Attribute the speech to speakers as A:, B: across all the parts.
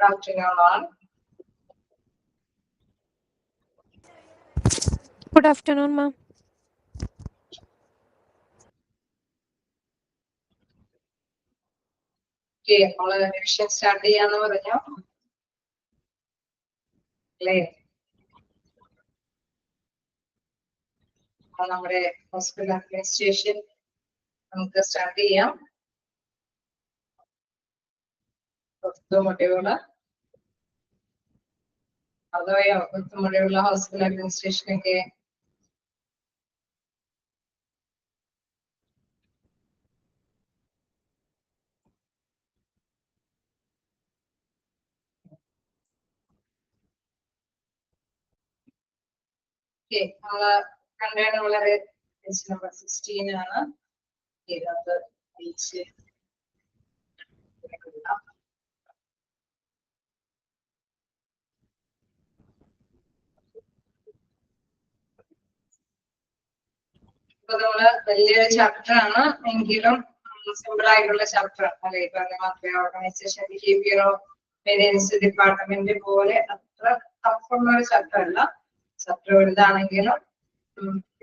A: Good afternoon, all.
B: Good afternoon, ma'am.
A: Okay, all revision start ചെയ്യാന്ന് പറഞ്ഞു അല്ലേ? നമ്മുടെ ഹോസ്പിറ്റൽ അഡ്മിനിസ്ട്രേഷൻ നമുക്ക് സ്റ്റാർട്ട് ചെയ്യാം. 10 മൊഡ്യൂള് അതോയോ 10 മൊഡ്യൂള് ഹോസ്പിറ്റൽ അഡ്മിനിസ്ട്രേഷനൊക്കെ നമ്മള് കണ്ടത് വളരെ പേജ് നമ്പർ 16 ആണ്. ഇതിനകത്ത് പേജ് ഇപ്പൊ നമ്മള് വലിയൊരു ചാപ്റ്റർ ആണ് എങ്കിലും സിമ്പിൾ ആയിട്ടുള്ള ചാപ്റ്റർ അല്ലെ? ഇപ്പൊ മാത്രമേ ഓർഗനൈസേഷൻ ബിഹേവിയറോ മെയിൻ്റെനൻസ് ഡിപ്പാർട്ട്മെന്റ് പോലെ അത്ര ടഫുള്ള ഒരു ചാപ്റ്റർ അല്ല. ചാപ്റ്റർ വലുതാണെങ്കിലും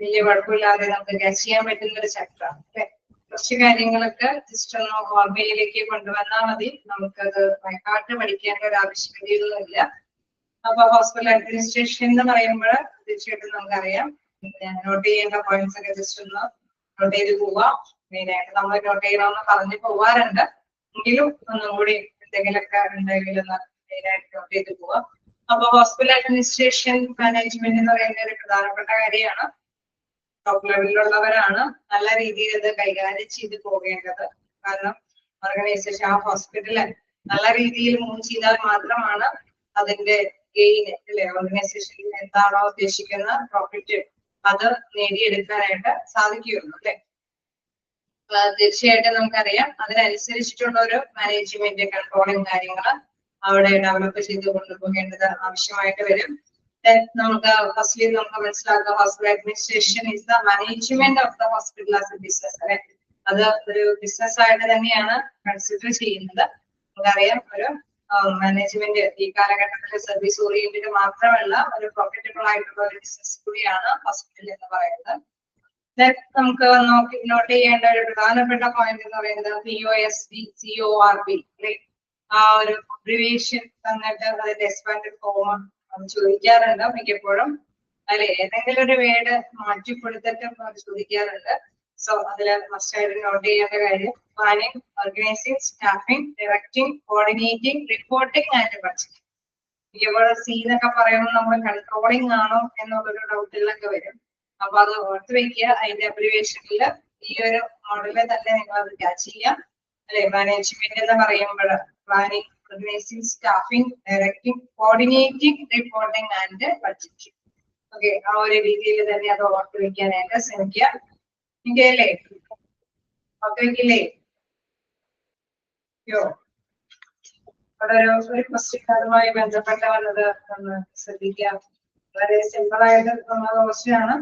A: വലിയ കുഴപ്പമില്ലാതെ നമുക്ക് ക്യാച്ച് ചെയ്യാൻ പറ്റുന്ന ഒരു ചാപ്റ്റർ ആണ് അല്ലെ? കുറച്ച് കാര്യങ്ങളൊക്കെ ജസ്റ്റ് ഒന്ന് ഓർമ്മയിലേക്ക് കൊണ്ടുവന്നാൽ മതി. നമുക്കത് വൈകാട്ട് പഠിക്കേണ്ട ഒരു ആവശ്യകതയൊന്നുമില്ല. അപ്പൊ ഹോസ്പിറ്റൽ അഡ്മിനിസ്ട്രേഷൻ എന്ന് പറയുമ്പോൾ തീർച്ചയായിട്ടും നമുക്കറിയാം നോട്ട് ചെയ്യേണ്ട പോയിന്റ്സ് ഒക്കെ ജസ്റ്റ് ഒന്ന് നോട്ട് ചെയ്ത് പോവാം. മെയിനായിട്ട് നമ്മൾ നോട്ട് ചെയ്യണമെന്ന് പറഞ്ഞു പോവാറുണ്ട്, എങ്കിലും ഒന്നും കൂടി എന്തെങ്കിലുമൊക്കെ ഉണ്ടെങ്കിൽ ഒന്ന് മെയിനായിട്ട് നോട്ട് ചെയ്ത് പോവാം. അപ്പൊ ഹോസ്പിറ്റൽ അഡ്മിനിസ്ട്രേഷൻ മാനേജ്മെന്റ് എന്ന് പറയുന്ന ഒരു പ്രധാനപ്പെട്ട കാര്യമാണ്. ടോപ്പ് ലെവലിലുള്ളവരാണ് നല്ല രീതിയിൽ ഇത് കൈകാര്യം ചെയ്ത് പോകേണ്ടത്. കാരണം ഓർഗനൈസേഷൻ ആ ഹോസ്പിറ്റല് നല്ല രീതിയിൽ മൂവ് ചെയ്താൽ മാത്രമാണ് അതിന്റെ ഗെയിൻ അല്ലെ, ഓർഗനൈസേഷനിൽ എന്താണോ ഉദ്ദേശിക്കുന്ന പ്രോഫിറ്റ് അത് നേടിയെടുക്കാനായിട്ട് സാധിക്കുകയുള്ളൂ അല്ലെ? തീർച്ചയായിട്ടും നമുക്കറിയാം അതിനനുസരിച്ചിട്ടുള്ള ഒരു മാനേജ്മെന്റ് കൺട്രോളിങ് കാര്യങ്ങൾ അവിടെ ഡെവലപ്പ് ചെയ്ത് കൊണ്ടുപോകേണ്ടത് ആവശ്യമായിട്ട് വരും. നമുക്ക് ഫസ്റ്റ്ലി നമുക്ക് മനസ്സിലാക്കുക hospital administration is the management of the hospital as A business അല്ലെ? അത് ഒരു ബിസിനസ് ആയിട്ട് തന്നെയാണ് കൺസിഡർ ചെയ്യുന്നത്. നമുക്കറിയാം ഒരു മാനേജ്മെന്റ് ഈ കാലഘട്ടത്തിൽ സർവീസ് ഓറിയന്റഡ് മാത്രമല്ല ഒരു പ്രോഫിറ്റബിൾ ആയിട്ടുള്ള ഒരു ബിസിനസ് കൂടിയാണ് ഹോസ്പിറ്റൽ എന്ന് പറയുന്നത്. നമുക്ക് നോട്ട് ചെയ്യേണ്ട ഒരു പ്രധാനപ്പെട്ട പോയിന്റ് എന്ന് പറയുന്നത് POSB CORB അല്ലെ? ആ ഒരു അബ്രിവിയേഷൻ തന്നിട്ട് അതിന്റെ എക്സ്പാൻഡഡ് ഫോം ചോദിക്കാറുണ്ട് മിക്കപ്പോഴും അല്ലെ? ഏതെങ്കിലും ഒരു വേർഡ് മാറ്റി കൊടുത്തിട്ട് ചോദിക്കാറുണ്ട്. സോ അതിൽ മസ്റ്റായിട്ട് നോട്ട് ചെയ്യേണ്ട കാര്യം planning, organising, staffing, directing, coordinating, reporting and budgeting. മിക്കപ്പോഴും സി എന്നൊക്കെ പറയുമ്പോൾ നമ്മൾ കൺട്രോളിംഗ് ആണോ എന്നുള്ളൊരു ഡൗട്ടിലൊക്കെ വരും. അപ്പൊ അത് ഓർത്ത് വെക്കുക. അതിന്റെ അബ്രിവേഷനിൽ ഈ ഒരു മോഡലിൽ തന്നെ നിങ്ങൾ അത് ക്യാച്ച് ചെയ്യാം അല്ലെ? മാനേജ്മെന്റ് എന്ന് പറയുമ്പോൾ planning, organising, staffing, directing, coordinating, reporting and budgeting. Okay, ആ ഒരു രീതിയിൽ തന്നെ അത് ഓർത്ത് വെക്കാനായിട്ട് ശ്രമിക്കുക. അല്ലേ? ഓർത്ത് വെക്കില്ലേ? അവിടെ ഒരു ക്വസ്റ്റ്യൻ അതുമായി ബന്ധപ്പെട്ട വന്നത് ഒന്ന് ശ്രദ്ധിക്കാം. വളരെ സിമ്പിൾ ആയിട്ട് ഉള്ള ക്വസ്റ്റ്യൻ ആണ്.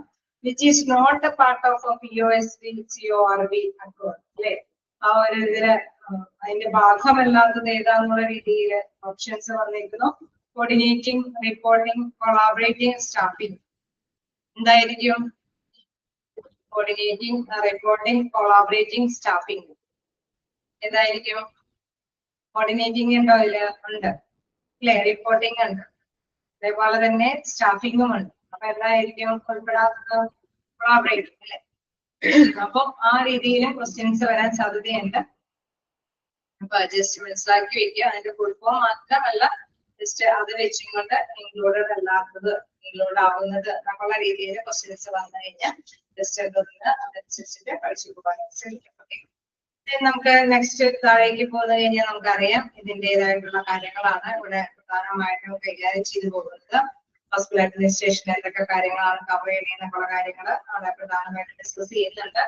A: Which is not a part of a POSB CORB account അല്ലെ? ആ ഒരു ഇതില് അതിന്റെ ഭാഗമല്ലാത്തത് ഏതാന്നുള്ള രീതിയിൽ ഓപ്ഷൻസ് വന്നിരിക്കുന്നു. Coordinating, reporting, collaborating, staffing. എന്തായിരിക്കും? Coordinating, reporting, collaborating, staffing. ഏതായിരിക്കും? കോർഡിനേറ്റിംഗ് ഉണ്ടോ? ഇതില് ഉണ്ട് അല്ലെ? റിപ്പോർട്ടിംഗ് ഉണ്ട്, അതേപോലെ തന്നെ സ്റ്റാഫിംഗും ഉണ്ട്. അപ്പൊ എന്തായിരിക്കും ഉൾപ്പെടാത്തത്? കൊളാബറേറ്റിംഗ് അല്ലെ? അപ്പം ആ രീതിയിലും ക്വസ്റ്റ്യൻസ് വരാൻ സാധ്യതയുണ്ട്. അപ്പൊ ജസ്റ്റ് മനസ്സിലാക്കി വെക്കുക. അതിന്റെ ഫുൾ ഫോം മാത്രമല്ല, ജസ്റ്റ് അത് വെച്ചും കൊണ്ട് ഇൻക്ലൂഡഡ് അല്ലാത്തത് ഇൻക്ലൂഡ് ആവുന്നത് എന്നുള്ള രീതിയിൽ ക്വസ്റ്റ്യൻസ് വന്നു കഴിഞ്ഞാൽ ജസ്റ്റ് അതനുസരിച്ചിട്ട് പഠിച്ചു പോകാൻ ശ്രമിക്കും. നമുക്ക് നെക്സ്റ്റ് താഴേക്ക് പോന്നു കഴിഞ്ഞാൽ നമുക്കറിയാം ഇതിൻ്റെതായിട്ടുള്ള കാര്യങ്ങളാണ് ഇവിടെ പ്രധാനമായിട്ടും കൈകാര്യം ചെയ്തു പോകുന്നത്. ഹോസ്പിറ്റൽ അഡ്മിനിസ്ട്രേഷൻ എന്തൊക്കെ കാര്യങ്ങളാണ് കവർ ചെയ്യുന്നതിനുള്ള കാര്യങ്ങൾ അവിടെ പ്രധാനമായിട്ട് ഡിസ്കസ് ചെയ്യുന്നുണ്ട്.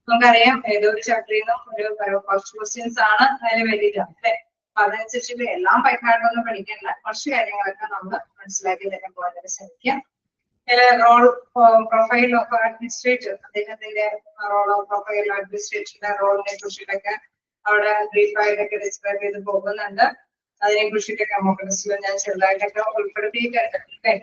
A: നമുക്കറിയാം ഏതൊരു ചാപ്റ്ററിൽ നിന്നും ഒരു കുറച്ച് ക്വസ്റ്റ്യൻസ് ആണ് അതിന് വേണ്ടിയിട്ട് അല്ലെ? അപ്പൊ അതനുസരിച്ചിട്ട് എല്ലാം പൈക്കാട്ടൊന്നും പഠിക്കേണ്ട, കുറച്ച് കാര്യങ്ങളൊക്കെ നമ്മൾ മനസ്സിലാക്കി തന്നെ പോകാൻ ശ്രമിക്കാം. റോൾ പ്രൊഫൈൽ ഓഫ് അഡ്മിനിസ്ട്രേറ്റർ, അദ്ദേഹത്തിന്റെ റോൾ ഓഫ് പ്രൊഫൈൽ അഡ്മിനിസ്ട്രേറ്ററിന്റെ റോളിനെ കുറിച്ചിട്ടൊക്കെ അവിടെ ബ്രീഫായിട്ടൊക്കെ ഡിസ്ക്രൈബ് ചെയ്ത് പോകുന്നുണ്ട്. അതിനെ കുറിച്ചിട്ടൊക്കെ നമുക്ക് ഞാൻ ചെറുതായിട്ടൊക്കെ ഉൾപ്പെടുത്തിയിട്ടുണ്ട്. അല്ലെ?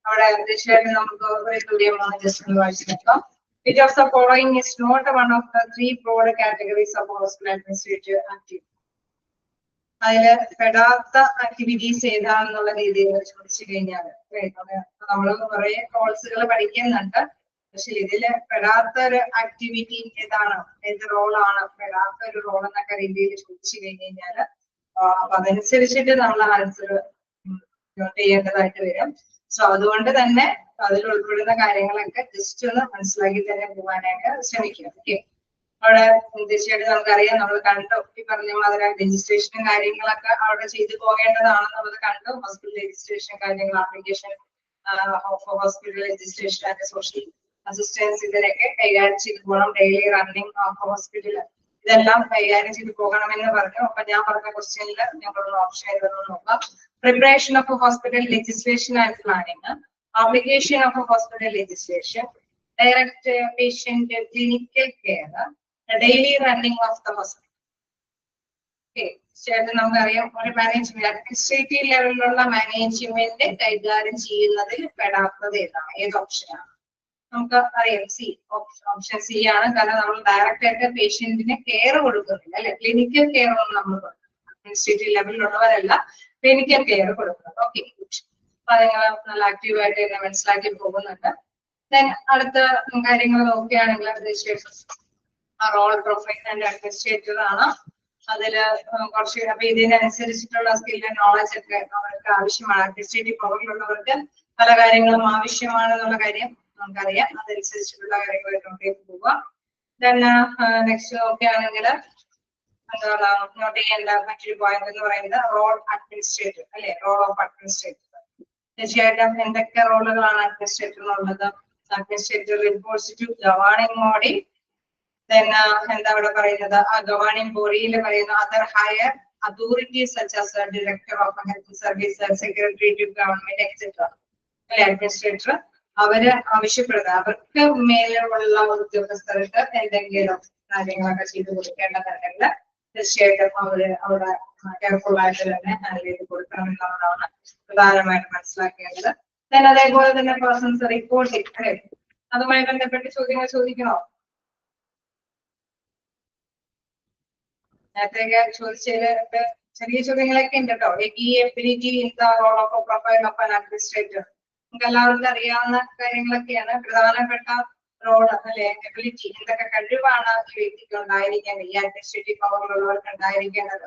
A: അവിടെ തീർച്ചയായിട്ടും നമുക്ക് ഒരു തുല്യമാണ് ജസ്റ്റ് ഒന്ന് വായിച്ചു നോക്കാം. Which of the following is not one of the three broad categories of hospital administrative activity? അതില് പെടാത്ത ആക്ടിവിറ്റീസ് ഏതാണെന്നുള്ള രീതിയിൽ ചോദിച്ചു കഴിഞ്ഞാൽ നമ്മൾ കുറെ കോഴ്സുകൾ പഠിക്കുന്നുണ്ട്. പക്ഷെ ഇതില് പെടാത്ത ഒരു ആക്ടിവിറ്റി ഏതാണ്, ഏത് റോളാണ് പെടാത്ത ഒരു റോൾ എന്നൊക്കെ രീതിയിൽ ചോദിച്ചു കഴിഞ്ഞാൽ അപ്പൊ അതനുസരിച്ചിട്ട് നമ്മൾ ആൻസർ നോട്ട് ചെയ്യേണ്ടതായിട്ട് വരും. സോ അതുകൊണ്ട് തന്നെ അതിൽ ഉൾപ്പെടുന്ന കാര്യങ്ങളൊക്കെ ജസ്റ്റ് ഒന്ന് മനസ്സിലാക്കി തന്നെ പോകാനായിട്ട് ശ്രമിക്കുക. ഓക്കെ, അവിടെ തീർച്ചയായിട്ടും നമുക്കറിയാം, നമ്മൾ കണ്ടു ഈ പറഞ്ഞ മാതിരി രജിസ്ട്രേഷനും കാര്യങ്ങളൊക്കെ അവിടെ ചെയ്തു പോകേണ്ടതാണെന്നുള്ളത് കണ്ടു. ഹോസ്പിറ്റൽ രജിസ്ട്രേഷൻ കാര്യങ്ങൾ, application hospital registration and social assistance ഇതിനൊക്കെ കൈകാര്യം ചെയ്ത് പോകണം. ഡെയിലി റണ്ണിങ് ഹോസ്പിറ്റൽ ഇതെല്ലാം കൈകാര്യം ചെയ്ത് പോകണമെന്ന് പറഞ്ഞു. അപ്പൊ ഞാൻ പറഞ്ഞ ക്വസ്റ്റ്യനിൽ ഞങ്ങളൊരു ഓപ്ഷൻ ഏതെന്ന് നോക്കാം. Preparation of hospital legislation and planning, application of a hospital legislation, direct patient clinical care, the daily running of the hospital. Okay, നമുക്കറിയാം ഒരു മാനേജ്മെന്റ് അഡ്മിനിസ്ട്രേറ്റീവ് ലെവലിലുള്ള മാനേജ്മെന്റ് കൈകാര്യം ചെയ്യുന്നതിൽ പെടാത്തത് ഏതാണ്, ഏത് ഓപ്ഷനാണ്? നമുക്ക് അറിയാം ഓപ്ഷൻ സി ആണ്. കാരണം നമ്മൾ ഡയറക്റ്റ് ആയിട്ട് പേഷ്യന്റിന് കെയർ കൊടുക്കുന്നില്ല, അല്ലെ? ക്ലിനിക്കൽ കെയർ ഒന്നും നമ്മൾ അഡ്മിനിസ്ട്രേറ്റീവ് ലെവലിലുള്ളവരല്ല ക്ലിനിക്കൽ കെയർ കൊടുക്കുന്നത്. ഓക്കെ, അപ്പൊ നിങ്ങൾ നല്ല ആക്റ്റീവായിട്ട് തന്നെ മനസ്സിലാക്കി പോകുന്നുണ്ട്. ദെൻ അടുത്ത കാര്യങ്ങൾ നോക്കുകയാണെങ്കിൽ തീർച്ചയായിട്ടും റോൾ പ്രൊഫൈൽ ആൻഡ് അഡ്മിനിസ്ട്രേറ്റർ ആണ്. അതില് കുറച്ച് അപ്പൊ ഇതിനനുസരിച്ചിട്ടുള്ള സ്കിൽ ആൻഡ് നോളജ് ഒക്കെ അവർക്ക് ആവശ്യമാണ്. അഡ്മിനിസ്ട്രേറ്റീവ് പവറിലുള്ളവർക്ക് പല കാര്യങ്ങളും ആവശ്യമാണെന്നുള്ള കാര്യം നമുക്കറിയാം. അതനുസരിച്ചിട്ടുള്ള കാര്യങ്ങൾ നോട്ട് ചെയ്ത് പോവുക. ദെൻ നെക്സ്റ്റ് നോക്കുകയാണെങ്കിൽ എന്താണ് നോട്ട് ചെയ്യേണ്ട മറ്റൊരു പോയിന്റ് എന്ന് പറയുന്നത് റോൾ അഡ്മിനിസ്ട്രേറ്റർ, അല്ലെ? Role of administrator. തീർച്ചയായിട്ടും എന്തൊക്കെ റോളുകളാണ് അഡ്മിനിസ്ട്രേറ്ററിനുള്ളത്? Administrator reports to governing body. Then എന്താ ഇവിടെ പറയുന്നത്? ആ ഗവേണിംഗ് ബോഡിയിൽ പറയുന്ന other higher authorities such as director of health service, secretary to government etcetera. അല്ലെ? അഡ്മിനിസ്ട്രേറ്റർ അവര് ആവശ്യപ്പെടുന്നത് അവർക്ക് മേലുള്ള ഉദ്യോഗസ്ഥർക്ക് എന്തെങ്കിലും കാര്യങ്ങളൊക്കെ ചെയ്തു കൊടുക്കേണ്ടതുണ്ടെങ്കിൽ തീർച്ചയായിട്ടും അവിടെ കെയർഫുൾ ആയിട്ട് തന്നെ ഹാൻഡിൽ ചെയ്ത് കൊടുക്കണം എന്നുള്ളതാണ് പ്രധാനമായിട്ട് മനസ്സിലാക്കേണ്ടത്. then അതേപോലെ തന്നെ പേഴ്സൺസ് റിപ്പോർട്ടിംഗ്, അല്ലെ? അതുമായി ബന്ധപ്പെട്ട് ചോദ്യങ്ങൾ ചോദിക്കണോ? നേരത്തെ ചോദിച്ചതിൽ ചെറിയ ചോദ്യങ്ങളൊക്കെ ഉണ്ട് കേട്ടോ. ഈ ability in the role of profile of an administrator നമുക്ക് എല്ലാവർക്കും അറിയാവുന്ന കാര്യങ്ങളൊക്കെയാണ്. പ്രധാനപ്പെട്ട റോൾ, അല്ലെ? എബിലിറ്റി, എന്തൊക്കെ കഴിവാണ് ഈ വ്യക്തിക്ക് ഉണ്ടായിരിക്കേണ്ടത്, ഈ അഡ്മിനിസ്ട്രേറ്റീവ് പവറിലുള്ളവർക്ക് ഉണ്ടായിരിക്കേണ്ടത്?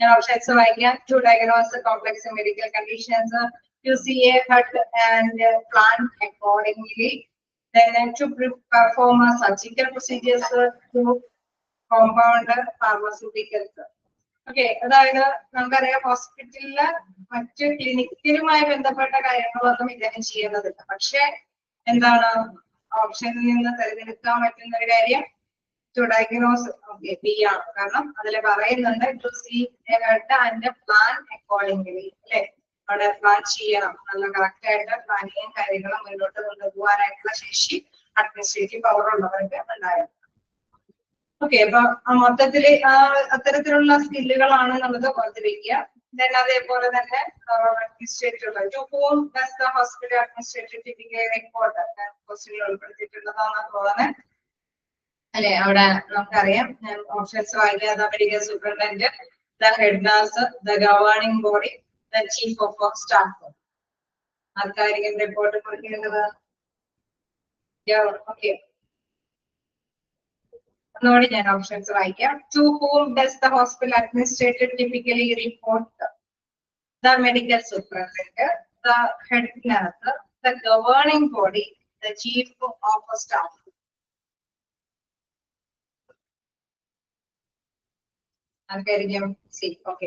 A: ഞാൻ ഓപ്ഷൻസ് വായിക്കാം. To diagnose complex medical conditions, to see ahead and plan accordingly, then to perform surgical procedures, to compound pharmaceuticals. Okay, അതായത് നമുക്കറിയാം ഹോസ്പിറ്റലില് മറ്റ് ക്ലിനിക്കലുമായി ബന്ധപ്പെട്ട കാര്യങ്ങളൊന്നും ഇദ്ദേഹം ചെയ്യുന്നതില്ല. പക്ഷെ എന്താണ് ഓപ്ഷനിൽ നിന്ന് തിരഞ്ഞെടുക്കാൻ പറ്റുന്ന ഒരു കാര്യം ടു ഡയഗ്നോസ്, ഓക്കെ, ബി ആണ്. കാരണം അതിൽ പറയുന്നുണ്ട് to see and plan accordingly, അല്ലെ? അവിടെ പ്ലാൻ ചെയ്യണം, നല്ല കറക്റ്റ് ആയിട്ട് പ്ലാനിങ്ങും കാര്യങ്ങളും മുന്നോട്ട് കൊണ്ടുപോകാനായിട്ടുള്ള ശേഷി അഡ്മിനിസ്ട്രേറ്റീവ് പവർ ഉള്ളവർക്ക് ഉണ്ടായിരുന്നു. ഓക്കെ, അപ്പൊ മൊത്തത്തില് അത്തരത്തിലുള്ള സ്കില്ലുകളാണെന്നുള്ളത് ഓർത്തിരിക്കുക. ദെൻ അതേപോലെ തന്നെ administrative to whom does the hospital administrative typically report ക്വസ്റ്റ്യനിൽ ഉൾപ്പെടുത്തിയിട്ടുള്ളതാണെന്ന് തോന്നുന്നത്, അല്ലെ? അവിടെ നമുക്കറിയാം. ഞാൻ ഓപ്ഷൻസ് വായിക്കാതെ medical superintendent, the head nurse, the governing body, the chief of staff. ആർക്കായിരിക്കും റിപ്പോർട്ട് കൊടുക്കേണ്ടത്? ഓക്കെ, ഒന്നുകൂടി ഞാൻ ഓപ്ഷൻസ് വായിക്കാം. To whom does the hospital administrator typically report? The medical superintendent, the head nurse, the governing body, the chief of staff. ആർക്കായിരിക്കും? C. Okay,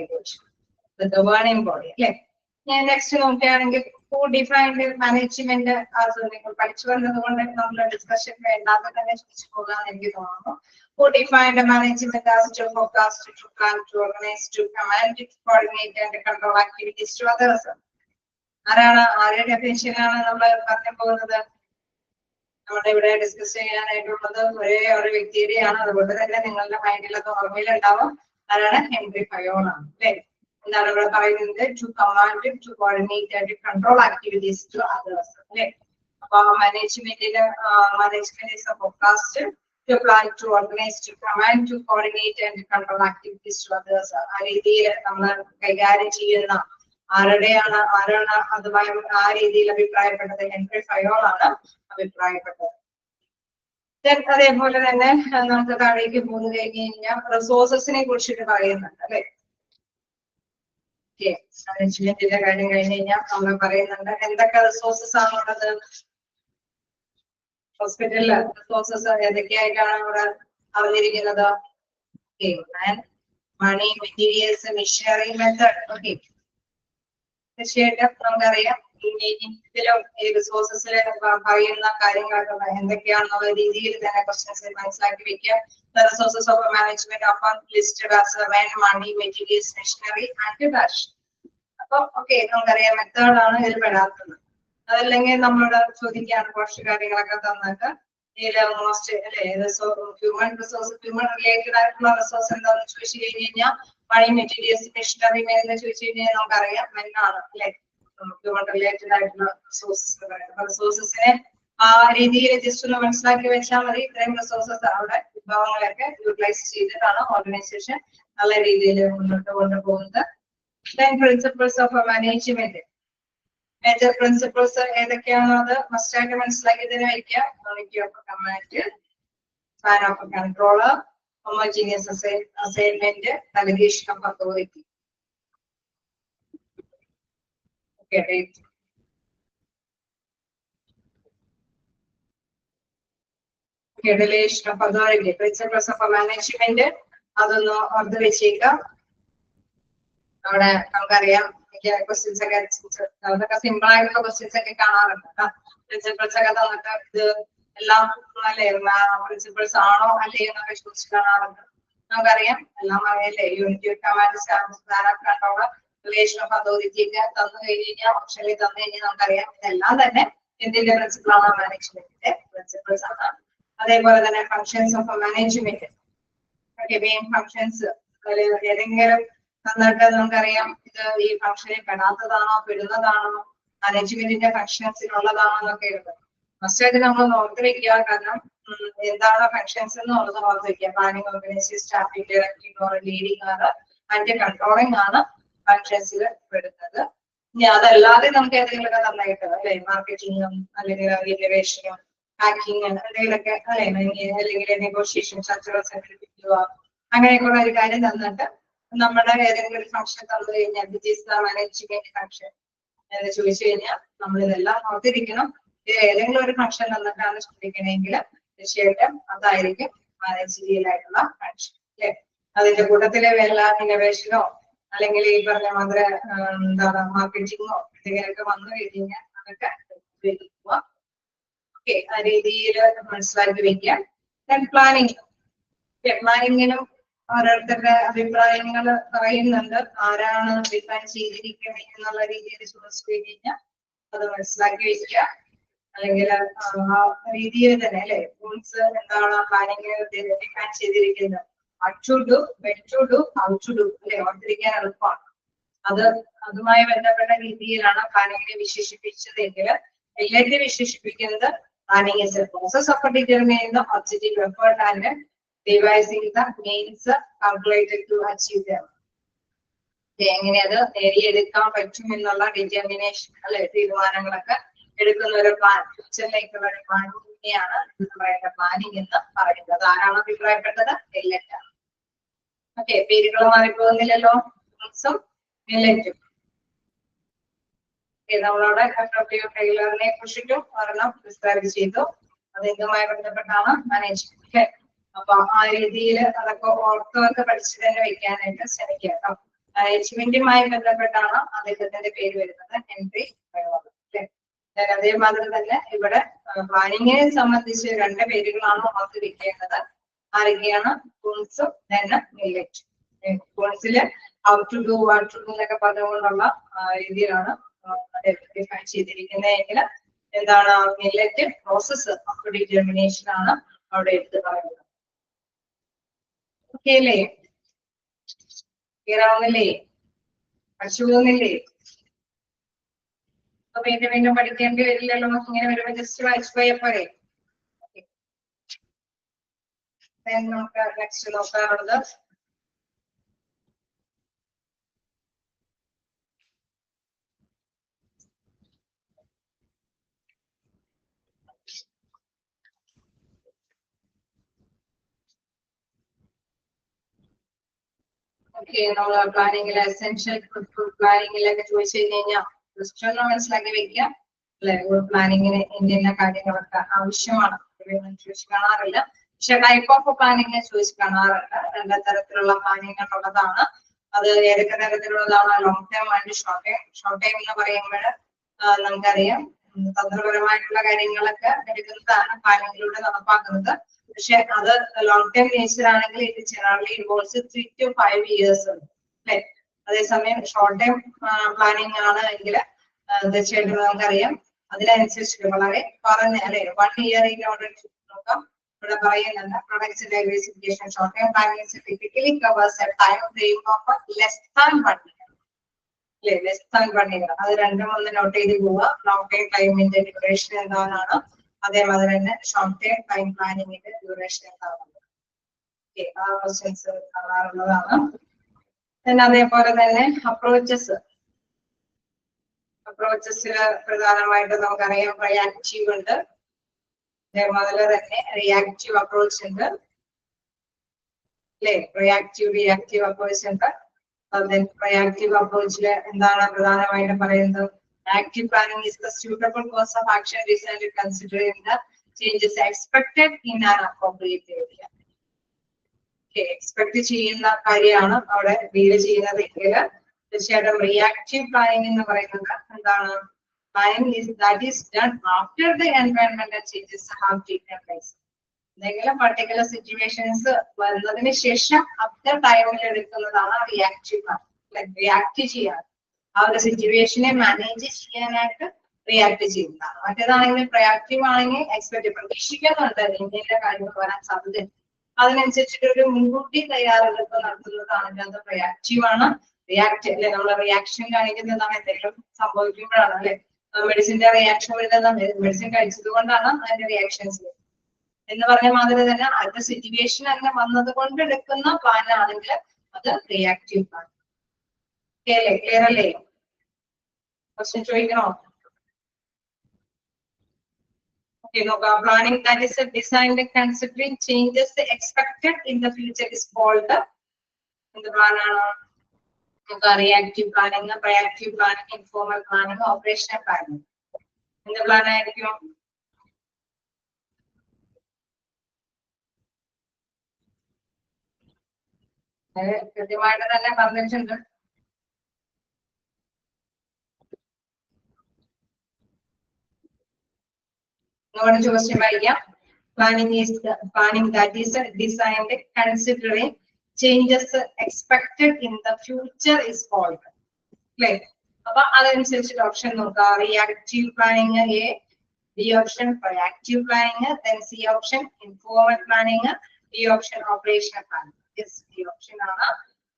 A: the governing body, അല്ലെ? ഞാൻ next നോക്കുകയാണെങ്കിൽ who defined management as, നിങ്ങൾ പഠിച്ചു വന്നത് കൊണ്ട് നമ്മൾ discussion വേണ്ടാതെ തന്നെ ചോദിച്ചു പോകാന്ന് എനിക്ക് തോന്നുന്നു. Who defined management as to forecast, to plan, to organize, to command, to coordinate and control activities to others? ആരാണ്? ആരുടെ ഡെഫിനിഷനാണ് നമ്മൾ പറഞ്ഞു പോകുന്നത്? നമ്മുടെ ഇവിടെ ഡിസ്കസ് ചെയ്യാനായിട്ടുള്ളത് ഒരേ ഒരു വ്യക്തിയുടെയാണ്. അതുകൊണ്ട് തന്നെ നിങ്ങളുടെ മൈൻഡിലൊക്കെ ഓർമ്മയിലുണ്ടാവും. ആരാണ്? ഹെൻറി ഫയോൺ ആണ്, അല്ലെ? എന്താണ് ഇവിടെ പറയുന്നത്? To command, to coordinate and control activities to others അല്ലെ. അപ്പൊ മാനേജ്മെന്റിന് management is a forecast to plan, to organize, to command, to coordinate and control activities to others. ആ രീതിയിൽ നമ്മൾ കൈകാര്യം ചെയ്യുന്ന ആരാണ് അതുമായി ആ രീതിയിൽ അഭിപ്രായപ്പെട്ടത് ഹെൻറി ഫയോൾ ആണ് അഭിപ്രായപ്പെട്ടത്. അതേപോലെ തന്നെ നമുക്ക് താഴേക്ക് പോന്നു കഴിഞ്ഞു കഴിഞ്ഞാൽ റിസോഴ്സസിനെ കുറിച്ചിട്ട് പറയുന്നുണ്ട് അല്ലെ. മാനേജ്മെന്റിന്റെ കാര്യം കഴിഞ്ഞ് കഴിഞ്ഞാൽ നമ്മൾ പറയുന്നുണ്ട് എന്തൊക്കെ റിസോഴ്സസ് ആണുള്ളത്. ഹോസ്പിറ്റലില് റിസോഴ്സസ് ഏതൊക്കെയായിട്ടാണ് ഇവിടെ അറിഞ്ഞിരിക്കുന്നത്? മണി, മെറ്റീരിയൽസ്, മിഷനറി, മെത്തേഡ്. ഓക്കെ, തീർച്ചയായിട്ടും നമുക്കറിയാം ഇതിലും ഈ റിസോഴ്സസിൽ പറയുന്ന കാര്യങ്ങളൊക്കെ എന്തൊക്കെയാണെന്നുള്ള രീതിയിൽ തന്നെ ക്വസ്റ്റ്യൻസ് മനസ്സിലാക്കി വെക്കുക. The resources of management often listed as when, money, materials, machinery and cash. അപ്പൊ ഓക്കെ, നമുക്കറിയാം മെത്തേഡ് ആണ് ഇതിൽ പെടാത്തത്. അതല്ലെങ്കിൽ നമ്മളോട് ചോദിക്കാണ് കുറച്ച് കാര്യങ്ങളൊക്കെ തന്നിട്ട് ഇതിൽ മോസ്റ്റ് അല്ലെ ഹ്യൂമൻ റിസോഴ്സ്, ഹ്യൂമൻ റിലേറ്റഡ് ആയിട്ടുള്ള റിസോഴ്സ് എന്താണെന്ന് ചോദിച്ചു കഴിഞ്ഞ് കഴിഞ്ഞാൽ മണി, മെറ്റീരിയൽസ്, മെഷീനറി എന്ന് ചോദിച്ചു കഴിഞ്ഞാൽ നമുക്കറിയാം മെന്നാണ് അല്ലെ ഹ്യൂമൻ റിലേറ്റഡ് ആയിട്ടുള്ള റിസോഴ്സസ് പറയുന്നത്. റിസോഴ്സസിനെ ആ രീതിയിൽ ജസ്റ്റ് ഒന്ന് മനസ്സിലാക്കി വെച്ചാൽ മതി. ഇത്രയും റിസോഴ്സസ് അവിടെ വിഭവങ്ങളൊക്കെ യൂട്ടിലൈസ് ചെയ്തിട്ടാണ് ഓർഗനൈസേഷൻ നല്ല രീതിയിൽ മുന്നോട്ട് കൊണ്ടുപോകുന്നത്. Principles of management, major principles ഏതൊക്കെയാണോ അത് മസ്റ്റ് ആയിട്ട് മനസ്സിലാക്കി തന്നെ വയ്ക്കുക. Unity of command, span of control, homogeneous assignment, delegation of authority. Delegation of authority, principles of management അതൊന്ന് ഓർത്ത് വെച്ചേക്കാം. അവിടെ നമുക്കറിയാം ക്വസ്റ്റ്യൻസ് ഒക്കെ അതൊക്കെ സിമ്പിൾ ആയിട്ടുള്ള ക്വസ്റ്റ്യൻസ് ഒക്കെ കാണാറുണ്ട്. പ്രിൻസിപ്പിൾസ് ഒക്കെ തന്നിട്ട് ഇത് എല്ലാം അല്ലേ പ്രിൻസിപ്പിൾസ് ആണോ അല്ലേ എന്നൊക്കെ ചോദിച്ച് കാണാറുണ്ട്. നമുക്കറിയാം എല്ലാം അറിയാല്ലേ. Unity of command, span of control, relation of authority ഒക്കെ തന്നു കഴിഞ്ഞ് കഴിഞ്ഞാൽ ഓപ്ഷനിൽ തന്നു കഴിഞ്ഞാൽ നമുക്കറിയാം ഇതെല്ലാം തന്നെ എന്തിന്റെ പ്രിൻസിപ്പിൾ ആണ്? മാനേജ്മെന്റിന്റെ പ്രിൻസിപ്പിൾസ് ആണ്. അതേപോലെ തന്നെ ഫങ്ഷൻസ് ഓഫ് മാനേജ്മെന്റ്, ഫങ്ഷൻസ് ഏതെങ്കിലും എന്നിട്ട് നമുക്കറിയാം ഇത് ഈ ഫംഗ്ഷനിൽ പെടാത്തതാണോ പെടുന്നതാണോ മാനേജ്മെന്റിന്റെ ഫംഗ്ഷൻസിനുള്ളതാണോ എന്നൊക്കെ ഉണ്ട്. മസ്റ്റായിട്ട് നമ്മൾ ഓർത്ത് വെക്കുക. കാരണം എന്താണ് ഫംഗ്ഷൻസ് എന്നുള്ളത് ഓർത്ത് വെക്കുക. Planning, organising, staffing, directing or leading ആണ് അതിന്റെ കൺട്രോളിംഗ് ആണ് ഫംഗ്ഷൻസിൽ പെടുന്നത്. ഇനി അതല്ലാതെ നമുക്ക് ഏതെങ്കിലുമൊക്കെ നന്നായിട്ട് അല്ലെ മാർക്കറ്റിംഗും അല്ലെങ്കിൽ ഇന്നോവേഷനും ഹാക്കിങ് എന്തെങ്കിലുമൊക്കെ അല്ലെ അല്ലെങ്കിൽ നെഗോഷിയേഷൻ, ചർച്ചകൾ സംഘടിപ്പിക്കുക അങ്ങനെയൊക്കെയുള്ള ഒരു കാര്യം തന്നിട്ട് നമ്മുടെ ഏതെങ്കിലും ഒരു ഫംഗ്ഷൻ തന്നു കഴിഞ്ഞാൽ മാനേജ്മെന്റ് ഫംഗ്ഷൻ എന്ന് ചോദിച്ചു കഴിഞ്ഞാൽ നമ്മൾ ഇതെല്ലാം ഓർത്തിരിക്കണം. ഇത് ഏതെങ്കിലും ഒരു ഫംഗ്ഷൻ തന്നിട്ടാണ് ചോദിക്കണമെങ്കിൽ തീർച്ചയായിട്ടും അതായിരിക്കും മാനേജീരിയലായിട്ടുള്ള ഫംഗ്ഷൻ അല്ലെ. അതിന്റെ കൂട്ടത്തിലെ വല്ല ഇന്നോവേഷനോ അല്ലെങ്കിൽ ഈ പറഞ്ഞ മാതിരി എന്താണ് മാർക്കറ്റിങ്ങോ എന്തെങ്കിലുമൊക്കെ വന്നു കഴിഞ്ഞാൽ അതൊക്കെ ഉപയോഗിക്കുക. ഓക്കെ, ആ രീതിയിൽ മനസ്സിലാക്കി വെക്കാം. പ്ലാനിങ്, പ്ലാനിങ്ങിനും ഓരോരുത്തരുടെ അഭിപ്രായങ്ങൾ പറയുന്നുണ്ട്. ആരാണ് ഡിഫൈൻ ചെയ്തിരിക്കുന്നത് എന്നുള്ള രീതിയിൽ ചോദിച്ചു കഴിഞ്ഞാൽ അത് മനസ്സിലാക്കി വെക്കുക. അല്ലെങ്കിൽ ആ രീതിയിൽ തന്നെ അല്ലെ റൂൾസ് എന്താണ് പ്ലാനിങ്ങിന് ഡിഫൈൻ ചെയ്തിരിക്കുന്നത്. what to do, when to do, how to do അല്ലെ ഓർത്തിരിക്കാൻ എളുപ്പമാണ്. അതുമായി ബന്ധപ്പെട്ട രീതിയിലാണ് പ്ലാനിങ്ങിനെ വിശേഷിപ്പിച്ചതെങ്കിൽ റിലേറ്റീവ് വിശേഷിപ്പിക്കുന്നത് planning is a process of determining the objective effort and devising the means calculated to achieve them. എങ്ങനെ അത് നേടിയെടുക്കാൻ പറ്റും എന്നുള്ള ഡിറ്റർമിനേഷൻ അല്ലെ തീരുമാനങ്ങളൊക്കെ എടുക്കുന്ന ഒരു പ്ലാൻ, ഫ്യൂച്ചറിലേക്കുള്ള ഒരു പ്ലാനിനെയാണ് പറയുന്നത് പ്ലാനിങ് എന്ന് പറയുന്നത്. ആരാണ് അഭിപ്രായപ്പെട്ടത്? എല്ലറ്റ്. ഓക്കെ, പേരുകൾ മാറിപ്പോകുന്നില്ലല്ലോ. മില്ലറ്റും നമ്മളവിടെ ടൈലറിനെ കുറിച്ചിട്ടും ഒരെണ്ണം ഡിസ്ക്രൈബ് ചെയ്തു. അത് ഇതുമായി ബന്ധപ്പെട്ടാണ് മാനേജ്മെന്റ്. അപ്പൊ ആ രീതിയിൽ അതൊക്കെ ഓർത്തൊക്കെ പഠിച്ചു തന്നെ വെക്കാനായിട്ട് ശ്രമിക്കുക കേട്ടോ. മാനേജ്മെന്റുമായി ബന്ധപ്പെട്ടാണ് അദ്ദേഹത്തിന്റെ പേര് വരുന്നത്, ഹെൻറി ഫയോൾ. അതേമാതിരി തന്നെ ഇവിടെ പ്ലാനിങ്ങിനെ സംബന്ധിച്ച് രണ്ട് പേരുകളാണ് ഓർത്ത് വെക്കേണ്ടത്. ആരൊക്കെയാണ്? കൂൺസും മില്ലറ്റ്. കൂൺസില് how to do, what to do എന്നൊക്കെ പറഞ്ഞുകൊണ്ടുള്ള രീതിയിലാണ് ഡിഫൈൻ ചെയ്തിരിക്കുന്നതെങ്കിൽ എന്താണ് മില്ലറ്റ് പ്രോസസ് ഓഫ് ഡിറ്റർമിനേഷൻ ആണ് അവിടെ എടുത്ത് പറയുന്നത്. ഓക്കെ അല്ലേ? ക്ലിയർ ആവുന്നില്ലേ? പഠിച്ചു പോകുന്നില്ലേ? അപ്പൊ വീണ്ടും വീണ്ടും പഠിക്കേണ്ടി വരില്ലല്ലോ. ഇങ്ങനെ വരുമ്പോ ജസ്റ്റ് വായിച്ചു പോയാൽ പോരെ. നമുക്ക് നെക്സ്റ്റ് നോക്കാറുള്ളത് നമ്മള് പ്ലാനിങ്ങിലെ എസെൻഷ്യൽ പ്ലാനിങ്ങിലൊക്കെ ചോദിച്ചു കഴിഞ്ഞാൽ ജസ്റ്റ് ഒന്ന് മനസ്സിലാക്കി വെക്കുക അല്ലെ. പ്ലാനിങ്ങിന് ഇന്ന കാര്യങ്ങളൊക്കെ ആവശ്യമാണ്. ചോദിച്ചു കാണാറില്ല. പക്ഷെ ടൈപ്പ് ഓഫ് പ്ലാനിങ് ചോദിച്ചു കാണാറുണ്ട്. രണ്ട് തരത്തിലുള്ള പ്ലാനിങ് ഉള്ളതാണ്. അത് ഏതൊക്കെ തരത്തിലുള്ളതാണ്? Long term and short time. Short time എന്ന് പറയുമ്പോൾ നമുക്കറിയാം തന്ത്രപരമായിട്ടുള്ള കാര്യങ്ങളൊക്കെ എടുക്കുന്നതാണ് പ്ലാനിങ്ങിലൂടെ നടപ്പാക്കുന്നത്. പക്ഷെ അത് ലോങ് ടേം നേച്ചർ ആണെങ്കിൽ ഇത് ജനറലി ഇൻവോൾവ്സ് 3 to 5 years അല്ലെ. അതേസമയം ഷോർട്ട് ടൈം പ്ലാനിങ് ആണ് എങ്കിൽ തീർച്ചയായിട്ടും നമുക്കറിയാം അതിനനുസരിച്ചിട്ട് വളരെ പറഞ്ഞ അല്ലെ 1 year നോക്കാം. ഇവിടെ പറയുന്നുണ്ട് products diversification short time planning typically covers a time frame of less than 1 year. അല്ലെ, ലെസ് താൻ 1 year. അത് രണ്ടും ഒന്ന് നോട്ട് ചെയ്ത് പോവുക. ലോങ് ടൈം ടൈമിന്റെ ഡ്യൂറേഷൻ എന്താണെന്നാണ്, അതേമാതിരി തന്നെ ഷോർട്ട് ടൈം ടൈം പ്ലാനിങ്ങിന്റെ ഡ്യൂറേഷൻ എന്താണെന്ന് ആ ക്വസ്റ്റ്യൻസ് കാണാറുള്ളതാണ്. പിന്നെ അതേപോലെ തന്നെ അപ്രോച്ചസിൽ പ്രധാനമായിട്ട് നമുക്കറിയാം റിയാക്റ്റീവ് ഉണ്ട്, അതേപോലെ തന്നെ റിയാക്റ്റീവ് അപ്രോച്ച് ഉണ്ട് അല്ലെ. റിയാക്റ്റീവ് അപ്രോച്ച് ഉണ്ട്. റിയാക്റ്റീവ് അപ്രോച്ചില് എന്താണ് പ്രധാനമായിട്ടും പറയുന്നത്? Active planning is the suitable course of action designed to considering the changes expected in an appropriate area. Expect ചെയ്യുന്ന കാര്യമാണ് അവിടെ ഡീൽ ചെയ്യുന്നത് എങ്കിൽ തീർച്ചയായിട്ടും റിയാക്റ്റീവ് പ്ലാനിങ് എന്ന് പറയുന്നത് എന്താണ്? Planning that is done after the എൻവയോൺമെന്റൽ ചേഞ്ചസ് ഹാവ് ടേക്കൺ പ്ലേസ്. എന്തെങ്കിലും പർട്ടിക്കുലർ സിറ്റുവേഷൻസ് വന്നതിന് ശേഷം അത്ര ടൈമിൽ എടുക്കുന്നതാണ് റിയാക്റ്റീവ് പ്ലാനിങ്. റിയാക്ട് ചെയ്യാൻ, ആ ഒരു സിറ്റുവേഷനെ മാനേജ് ചെയ്യാനായിട്ട് റിയാക്ട് ചെയ്യുന്നതാണ്. മറ്റേതാണെങ്കിൽ റിയാക്റ്റീവ് ആണെങ്കിൽ എക്സ്പെക്ട് പ്രതീക്ഷിക്കുന്നുണ്ട് ഇന്ത്യയിലെ കാര്യങ്ങൾ വരാൻ സാധ്യത, അതിനനുസരിച്ചിട്ട് ഒരു മുൻകൂട്ടി തയ്യാറെടുപ്പ് നടത്തുന്നതാണ് അത് റിയാക്റ്റീവ് ആണ്. റിയാക്ട് അല്ലെ, നമ്മൾ റിയാക്ഷൻ കാണിക്കുന്നതാണ് എന്തെങ്കിലും സംഭവിക്കുമ്പോഴാണ് അല്ലെ. മെഡിസിന്റെ റിയാക്ഷൻ വരുന്നത് മെഡിസിൻ കഴിച്ചത് കൊണ്ടാണ് അതിന്റെ റിയാക്ഷൻസ് എന്ന് പറഞ്ഞ മാതിരി തന്നെ അടുത്ത സിറ്റുവേഷൻ അങ്ങനെ വന്നത് കൊണ്ട് എടുക്കുന്ന പ്ലാൻ ആണെങ്കിൽ അത് റിയാക്റ്റീവ് പ്ലാൻ. ക്ലിയർ അല്ലേ? Question ചോദിക്കണോ? Planning that is designed considering changes expected in the future is called the plan. Reactive planning, proactive planning, informal planning, operational planning. In the plan ആയിരിക്കും കൃത്യമായിട്ട് തന്നെ പറഞ്ഞിട്ടുണ്ട്. Question വായിക്കാം. Planning that is designed considering changes expected in the future is called. അല്ലേ? അപ്പൊ അതനുസരിച്ചിട്ട് option നോക്കാം. Reactive planning A, B option proactive planning, then C option informal planning, D option operational planning. Yes, D option ആണ്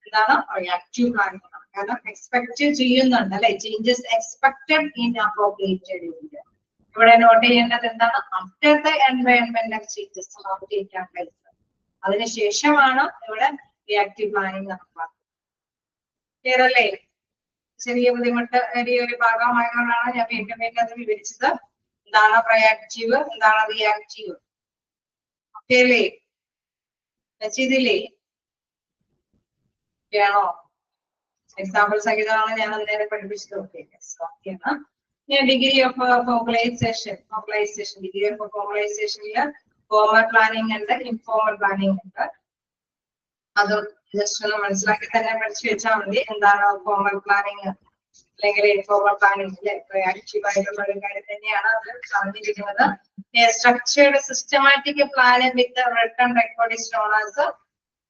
A: എന്താണ് reactive planning. കാരണം expect ചെയ്യുന്നുണ്ട് അല്ലെ, changes expected in appropriate area. ഇവിടെ നോട്ട് ചെയ്യേണ്ടത് എന്താണ്? ആഫ്റ്റർ ദ എൻവയോൺമെന്റൽ ചേഞ്ചസ് ഹാവ് ടേക്കൺ പ്ലേസ്. അതിനുശേഷമാണ് ഇവിടെ റിയാക്റ്റീവ് പ്ലാനിങ് നടപ്പാക്കുന്നത്. ക്ലിയർ അല്ലേ? ചെറിയ ബുദ്ധിമുട്ട് ഒരു ഭാഗമായതുകൊണ്ടാണ് ഞാൻ വീണ്ടും വീണ്ടും അത് വിവരിച്ചത്. എന്താണ് പ്രൊയാക്റ്റീവ്, എന്താണ് റിയാക്റ്റീവ്? ഓക്കെ അല്ലേ? ചെയ്തില്ലേ? ആണോ? എക്സാമ്പിൾ സഹിതമാണ് ഞാൻ അന്നേരം പഠിപ്പിച്ചത്. ഓക്കെ. ഞാൻ degree of formalization degree of ഫോർമലൈസേഷനിൽ ഫോർമൽ പ്ലാനിങ് ഉണ്ട്, ഇൻഫോർമൽ പ്ലാനിങ് ഉണ്ട്. അത് ജസ്റ്റ് ഒന്ന് മനസ്സിലാക്കി തന്നെ പഠിച്ചു വെച്ചാൽ മതി. എന്താണ് ഫോർമൽ പ്ലാനിങ് അല്ലെങ്കിൽ ഇൻഫോർമൽ പ്ലാനിങ് അല്ലെ, റിയാക്റ്റീവ് ആയിട്ടുള്ള ഒരു കാര്യം തന്നെയാണ് അത് പറഞ്ഞിരിക്കുന്നത്. Structured systematic plan with written record is known as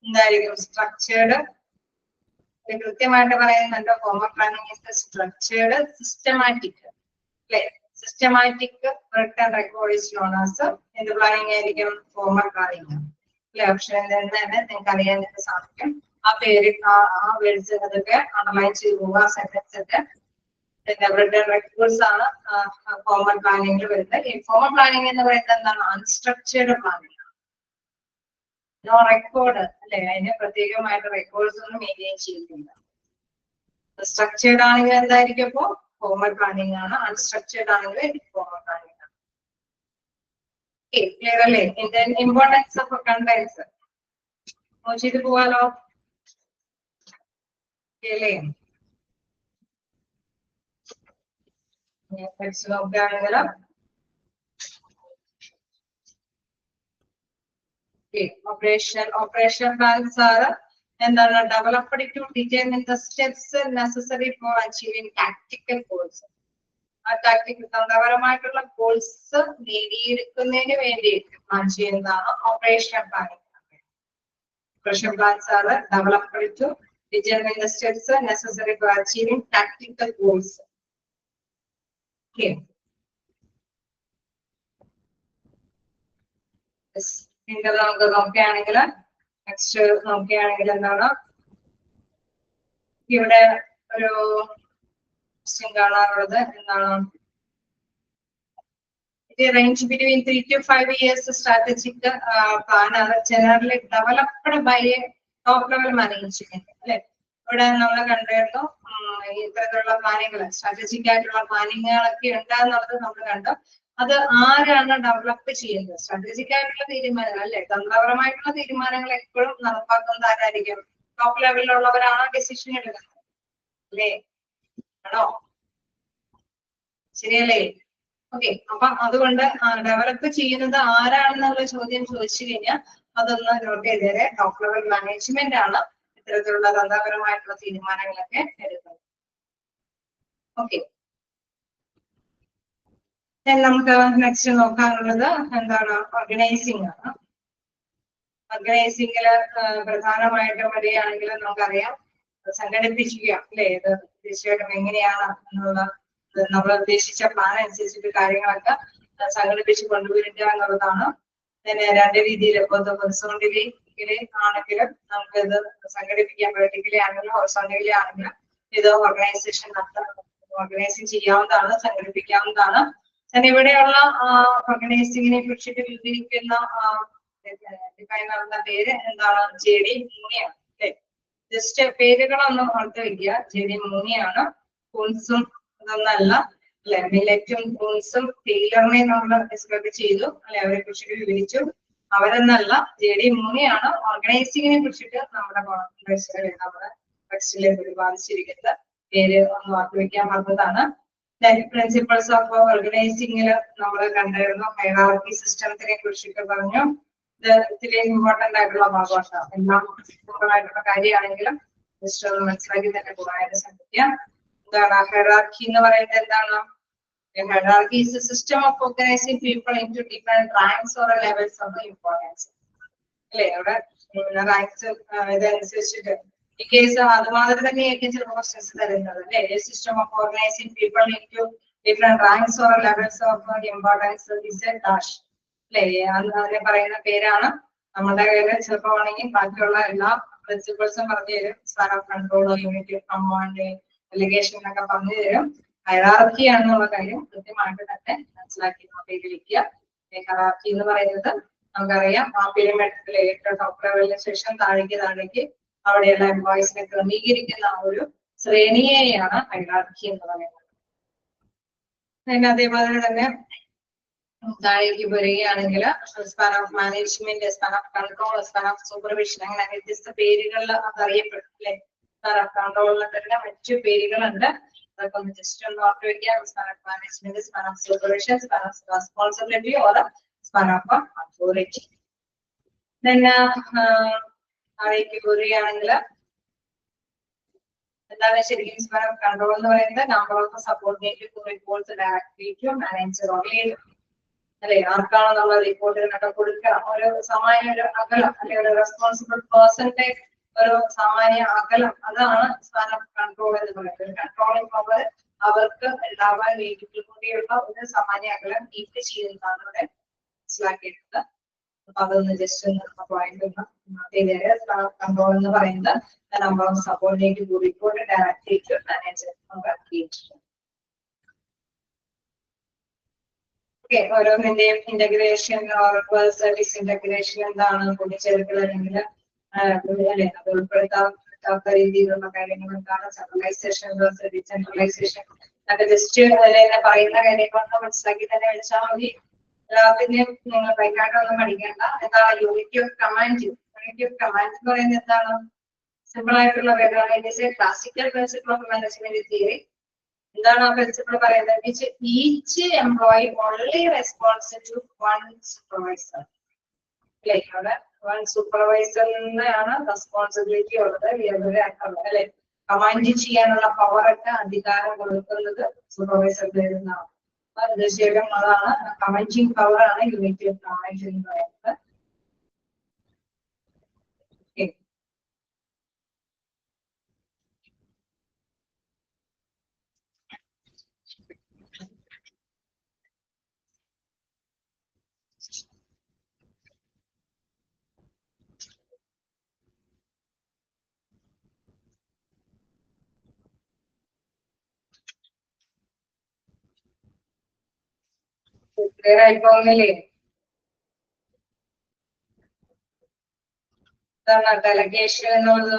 A: എന്തായിരിക്കും? സ്ട്രക്ചേർഡ്. കൃത്യമായിട്ട് പറയുന്നുണ്ട് formal planning is structured systematic അല്ലെ. Systematic written record is known as എന്ത് പ്ലാനിങ് ആയിരിക്കും? Formal planning. ഓപ്ഷൻ തന്നെ നിങ്ങൾക്ക് അറിയാനായിട്ട് സാധിക്കും. ആ പേര് ആ വേർഡ്സ് അതൊക്കെ അണ്ടർലൈൻ ചെയ്ത് പോവുക. സെന്റൻസ് ഒക്കെ പിന്നെ റിട്ടേൺ റെക്കോർഡ്സ് ആണ് ഫോർമൽ പ്ലാനിങ്ങിൽ വരുന്നത്. ഇൻഫോർമൽ പ്ലാനിങ് എന്ന് പറയുന്നത് എന്താണ്? അൺസ്ട്രക്ചേർഡ് പ്ലാനിങ്, നോ റെക്കോർഡ് അല്ലെ, അതിന് പ്രത്യേകമായിട്ട് റെക്കോർഡ്സ് ഒന്നും മെയിൻറ്റെയിൻ ചെയ്യുന്നില്ല. സ്ട്രക്ചേർഡ് ആണെങ്കിൽ എന്തായിരിക്കും? ഇപ്പോ ഫോർമൽ പ്ലാനിങ് ആണ്. അൺസ്ട്രക്ചേർഡ് ആണെങ്കിൽ ഇൻഫോർമൽ പ്ലാനിങ് ആണ്. ക്ലിയർ അല്ലേ? ഇമ്പോർട്ടൻസ് ഓഫ് കണ്ടൻസ് നോക്കിയിട്ട് പോവാലോ അല്ലേ? പഠിച്ചു നോക്കുകയാണെങ്കിൽ ഓപ്പറേഷൻ പ്ലാൻസ് ആർ എന്താണ്? Developed to determine the steps necessary for achieving tactical goals. ആ ടാക്ടിക്കൽ തന്ത്രപരമായിട്ടുള്ള ഗോൾസ് നേടിയെടുക്കുന്നതിന് വേണ്ടി പ്ലാൻ ചെയ്യുന്നതാണ് operation planning. Operation plans are developed to determine the steps necessary for achieving tactical goals. Okay. Yes. നമുക്ക് നോക്കുകയാണെങ്കിൽ next നോക്കുകയാണെങ്കിൽ എന്താണ് ഇവിടെ ഒരു ക്വസ്റ്റ്യൻ കാണാറുള്ളത്? എന്താണ്? The range between 3 to 5 years strategic plan are generally developed by a top level management. അല്ലെ, ഇവിടെ നമ്മൾ കണ്ടായിരുന്നു ഇത്തരത്തിലുള്ള പ്ലാനിങ്ങൾ, സ്ട്രാറ്റജിക് ആയിട്ടുള്ള പ്ലാനിങ്ങുകളൊക്കെ ഉണ്ടാകുന്നത് നമ്മൾ കണ്ടു. അത് ആരാണ് ഡെവലപ്പ് ചെയ്യുന്നത്? സ്ട്രാറ്റജിക് ആയിട്ടുള്ള തീരുമാനങ്ങൾ അല്ലെ, തന്ത്രപരമായിട്ടുള്ള തീരുമാനങ്ങൾ എപ്പോഴും നടപ്പാക്കുന്നത് ആരായിരിക്കും? ടോപ്പ് ലെവലിലുള്ളവരാണ് ഡിസിഷൻ എടുക്കുന്നത് അല്ലേ? ആണോ? ശരിയല്ലേ? ഓക്കെ, അപ്പൊ അതുകൊണ്ട് ഡെവലപ്പ് ചെയ്യുന്നത് ആരാണെന്നുള്ള ചോദ്യം ചോദിച്ചു കഴിഞ്ഞാൽ അതൊന്ന് നോട്ട് ചെയ്തേരെ. ടോപ്പ് ലെവൽ മാനേജ്മെന്റ് ആണ് ഇത്തരത്തിലുള്ള തന്ത്രപരമായിട്ടുള്ള തീരുമാനങ്ങളൊക്കെ എടുക്കുന്നത്. ഓക്കെ, നമുക്ക് നെക്സ്റ്റ് നോക്കാനുള്ളത് എന്താണ്? ഓർഗനൈസിംഗ് ആണ്. ഓർഗനൈസിംഗില് പ്രധാനമായിട്ടും വരികയാണെങ്കിൽ നമുക്കറിയാം സംഘടിപ്പിക്കുക അല്ലെ, ഇത് തീർച്ചയായിട്ടും എങ്ങനെയാണ് എന്നുള്ള നമ്മൾ ഉദ്ദേശിച്ച പ്ലാൻ അനുസരിച്ചിട്ട് കാര്യങ്ങളൊക്കെ സംഘടിപ്പിച്ച് കൊണ്ടുവരിക എന്നുള്ളതാണ്. പിന്നെ രണ്ട് രീതിയിൽ, ഹൊറിസോണ്ടലി ആണെങ്കിലും നമുക്ക് ഇത് സംഘടിപ്പിക്കാൻ, വെർട്ടിക്കലി ആണെങ്കിലും ഹൊറിസോണ്ടലി ആണെങ്കിലും ഇത് ഓർഗനൈസിങ് ചെയ്യാവുന്നതാണ്, സംഘടിപ്പിക്കാവുന്നതാണ്. തന്നെ ഇവിടെയുള്ള ഓർഗനൈസിങ്ങിനെ കുറിച്ചിട്ട് വിവരിക്കുന്ന ഡിഫൈൻ നടന്ന പേര് എന്താണ്? JD മൂണിയാണ് അല്ലെ. ജസ്റ്റ് പേരുകളൊന്നും ഓർത്ത് വയ്ക്കുക. JD മൂണിയാണ്. കൂൺസും ഇതൊന്നല്ല അല്ലെ. മില്ലറ്റും കൂൺസും ടൈലറിനെ നമ്മൾ ഡിസ്ക്രൈബ് ചെയ്തു അല്ലെ, അവരെ കുറിച്ചിട്ട് വിവരിച്ചു. അവരെന്നല്ല, JD മൂണിയാണ് ഓർഗനൈസിങ്ങിനെ കുറിച്ചിട്ട് നമ്മുടെ നമ്മുടെ ടെക്സ്റ്റിലേക്ക് പ്രതിപാദിച്ചിരിക്കുന്നത്. പേര് ഒന്ന് ഓർത്ത് വെക്കാൻ മറന്നതാണ്. പ്രിൻസിപ്പൾസ് ഓഫ് ഓർഗനൈസിംഗിൽ നമ്മൾ കണ്ടായിരുന്നു. ഹൈറാർക്കി സിസ്റ്റത്തിനെ കുറിച്ചിട്ട് പറഞ്ഞു. ഇത് ഇത്തിരി ഇമ്പോർട്ടന്റ് ആയിട്ടുള്ള ഭാഗമാണ്. എല്ലാം സിമ്പിൾ ആയിട്ടുള്ള കാര്യമാണെങ്കിലും ജസ്റ്റ് ഒന്ന് മനസ്സിലാക്കി തന്നെ പോകാനായിട്ട് ശ്രമിക്കാം. എന്താണ് ഹൈറാർക്കി എന്ന് പറയുന്നത്? എന്താണ് hierarchy? Is A system of organising people into different ranks or levels of importance അല്ലെ. അവിടെ റാങ്ക്സ് ഇതനുസരിച്ചിട്ട് ഈ കേസ് അതുമാതിരി തന്നെയായിരിക്കും ചില ക്വസ്റ്റ്യൻസ് തരുന്നത് അല്ലെ. System of organising people into different ranks or levels of importance is A dash അല്ലെ. അതിനെ പറയുന്ന പേരാണ്. നമ്മുടെ കയ്യിൽ ചിലപ്പോൾ ആണെങ്കിൽ ബാക്കിയുള്ള എല്ലാ പ്രിൻസിപ്പിൾസും പറഞ്ഞു തരും. Span of control, unity of command, delegation എന്നൊക്കെ പറഞ്ഞു തരും. ഹൈറാർക്കി ആണെന്നുള്ള കാര്യം കൃത്യമായിട്ട് തന്നെ മനസ്സിലാക്കി നോക്കിയിരിക്കുക. ഹൈറാർക്കി എന്ന് പറയുന്നത് നമുക്കറിയാം ആ പിരമിഡിൽ ഏറ്റവും ടോപ്പ് ലെവലിന് ശേഷം താഴേക്ക് അവിടെയുള്ള എംപ്ലോയീസിനെ ക്രമീകരിക്കുന്ന ആ ഒരു ശ്രേണിയെയാണ് ഹൈറാർക്കി എന്ന് പറയുന്നത്. പിന്നെ അതേപോലെ തന്നെ താഴേക്ക് വരികയാണെങ്കിൽ span of management, span of control, span of supervision, അങ്ങനെ വ്യത്യസ്ത പേരുകളിൽ അതറിയപ്പെടും അല്ലെ. സ്പാൻ ഓഫ് കൺട്രോളിന് തന്നെ മറ്റു പേരുകളുണ്ട്. അതൊക്കെ ഒന്ന് ജസ്റ്റ് ഒന്ന് ഓർത്ത് വെക്കാം. Span of management, span of supervision, span of responsibility or span of authority. പിന്നെ താഴേക്ക് വരികയാണെങ്കിൽ എന്താണ് ശരിക്കും സ്പാൻ ഓഫ് കൺട്രോൾ എന്ന് പറയുന്നത്? Number of subordinate reports directly to manager or leader അല്ലെ. ആർക്കാണോ നമ്മൾ റിപ്പോർട്ടുകളൊക്കെ കൊടുക്കണം, ഒരു സാമാന്യ ഒരു അകലം അല്ലെ, ഒരു റെസ്പോൺസിബിൾ പേഴ്സന്റെ ഒരു സാമാന്യ അകലം, അതാണ് സ്പാൻ ഓഫ് കൺട്രോൾ എന്ന് പറയുന്നത്. കൺട്രോളിംഗ് പവർ അവർക്ക് ഉണ്ടാവാൻ വേണ്ടിയിട്ട് കൂടിയുള്ള ഒരു സാമാന്യ അകലം കീപ്പ് ചെയ്യുന്നതാണ് ഇവിടെ മനസ്സിലാക്കിയിട്ടുള്ളത്. അപ്പൊ അതൊന്ന് ജസ്റ്റ് പോയിന്റ് കൺട്രോൾ എന്ന് പറയുന്നത് number of subordinate to report directly to manager ഓരോന്നിന്റെയും ഇന്റഗ്രേഷൻ ഡിസ്ഇന്റഗ്രേഷൻ എന്താണ്, കൂട്ടിച്ചേർക്കൽ അല്ലെങ്കിൽ അല്ലെ അത് ഉൾപ്പെടുത്താത്ത രീതിയിലുള്ള കാര്യങ്ങൾ എന്താണ്, സെൻട്രലൈസേഷൻ ഡീസെൻട്രലൈസേഷൻ അത് ജസ്റ്റ് അതിനെ പറയുന്ന കാര്യങ്ങളൊക്കെ മനസ്സിലാക്കി തന്നെ വെച്ചാൽ മതി. എല്ലാത്തിന്റെയും നിങ്ങൾ കൈകാട്ടൊന്നും പഠിക്കേണ്ട. എന്താണ് unity of command? Unity of command എന്ന് പറയുന്നത് എന്താണ്? സിമ്പിൾ ആയിട്ടുള്ള word. Classical principle of management theory. എന്താണ് ആ പ്രിൻസിപ്പിൾ പറയുന്നത്? Each employee only response to one supervisor. അല്ലെ, അവിടെ വൺ സൂപ്പർവൈസറിനാണ് റെസ്പോൺസിബിലിറ്റി ഉള്ളത്, അല്ലെ കമാൻഡ് ചെയ്യാനുള്ള പവറൊക്കെ അധികാരം കൊടുക്കുന്നത് സൂപ്പർവൈസറിൽ നിന്നാണ്. തീർച്ചയായിട്ടും അതാണ് കമാൻഡിങ് പവർ ആണ് യൂണിറ്റി ഓഫ് കമാൻഡ് എന്ന് പറയുന്നത്. ക്ലിയർ ആയിപ്പോന്നില്ലേ? എന്താണ് ഡെലഗേഷൻ എന്നുള്ളത്?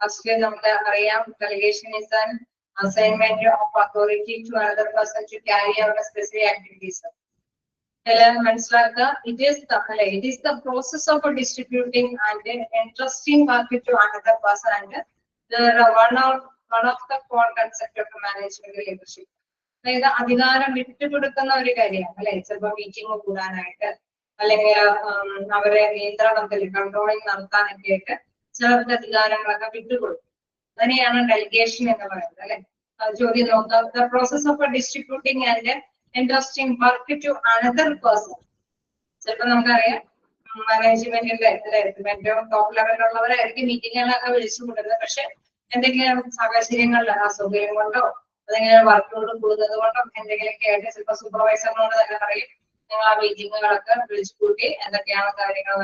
A: ഫസ്റ്റ് നമുക്ക് അറിയാം, delegation is an assignment of authority to another person to carry out specific activities. മനസ്സിലാക്കുക, it is the process of distributing and entrusting work to another person, and one of the core concept of management leadership. അതായത് അധികാരം വിട്ടുകൊടുക്കുന്ന ഒരു കാര്യമാണ് അല്ലെ. ചിലപ്പോൾ meeting കൂടാനായിട്ട് അല്ലെങ്കിൽ അവരെ നിയന്ത്രണത്തിൽ കൺട്രോളിങ് നടത്താനൊക്കെ ആയിട്ട് ചിലർക്ക് അധികാരങ്ങളൊക്കെ വിട്ടുകൊടുക്കും. അതിനെയാണ് ഡെലിഗേഷൻ എന്ന് പറയുന്നത് അല്ലെ. ചോദ്യം നോക്കാം, the process of distributing and entrusting work to another person. ചിലപ്പോൾ നമുക്കറിയാം മാനേജ്മെന്റിന്റെ ഏറ്റവും ടോപ്പ് ലെവലിലുള്ളവരായിരിക്കും മീറ്റിങ്ങുകളൊക്കെ വിളിച്ചു കൊടുക്കുന്നത്. പക്ഷെ എന്തെങ്കിലും സാഹചര്യങ്ങളിൽ അസൗകര്യം കൊണ്ടോ അല്ലെങ്കിൽ വർക്ക് ലോഡ് കൂടുന്നത് കൊണ്ടോ എന്തെങ്കിലുമൊക്കെ ആയിട്ട് ചിലപ്പോൾ സൂപ്പർവൈസറിനോട് തന്നെ പറയും, നിങ്ങൾ ആ മീറ്റിങ്ങുകളൊക്കെ വിളിച്ചു കൂട്ടി എന്തൊക്കെയാണ് കാര്യങ്ങൾ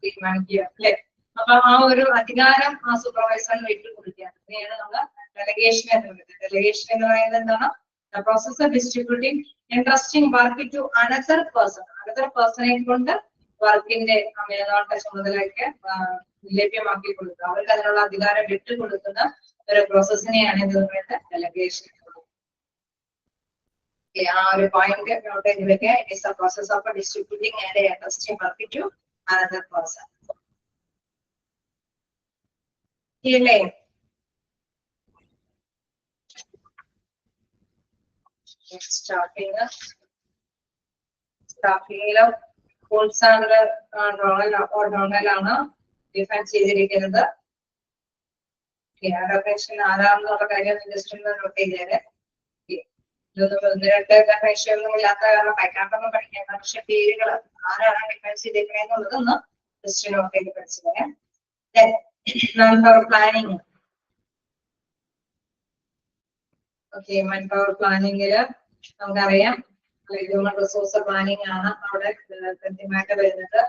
A: തീരുമാനിക്കുക അല്ലെ. അപ്പൊ ആ ഒരു അധികാരം ആ സൂപ്പർവൈസറിന് വിട്ടുകൊടുക്കുക. അങ്ങനെയാണ് നമ്മൾ ഡെലഗേഷൻ എന്ന് പറയുന്നത്. ഡെലഗേഷൻ എന്ന് പറയുന്നത് എന്താണ്? The process of distributing entrusting work to another person. Another person കൊണ്ട് വർക്കിന്റെ മേൽനോട്ട ചുമതലയൊക്കെ ലഭ്യമാക്കി കൊടുക്കുക, അവർക്ക് അതിനുള്ള അധികാരം വിട്ടുകൊടുക്കുന്ന ഒരു പ്രോസസ്സിനെയാണ് ഇത് പറയുന്നത് ഡെലഗേഷൻ. ആ ഒരു പോയിന്റ് നോട്ട് ചെയ്ത് വെക്കുക. It is the process of distributing and entrusting work to another person. ഇല്ലേ? സ്റ്റാർട്ടിങ്ങില് ഡോണലാണ് ഡിഫൈൻ ചെയ്തിരിക്കുന്നത്. ആരാണെന്നുള്ള കാര്യം ജസ്റ്റ് ഒന്ന് നോട്ട് ചെയ്തേരെ. ഇതൊന്നും ഒന്ന് രണ്ട് കൺവെൻഷനൊന്നും ഇല്ലാത്ത കാരണം കൈക്കാട്ടൊന്നും പഠിക്കേണ്ട. പക്ഷെ പേരുകൾ ആരാണ് ഡിഫൈൻ ചെയ്തിരിക്കുന്നതെന്നുള്ളതൊന്ന് ജസ്റ്റ് നോട്ട് ചെയ്ത് പഠിച്ചതേ. Manpower planning. ഓക്കെ, മാൻപവർ പ്ലാനിങ്ങില് നമുക്കറിയാം ഹ്യൂമൻ റിസോഴ്സ് പ്ലാനിങ് ആണ് അവിടെ കൃത്യമായിട്ട് വരുന്നത്.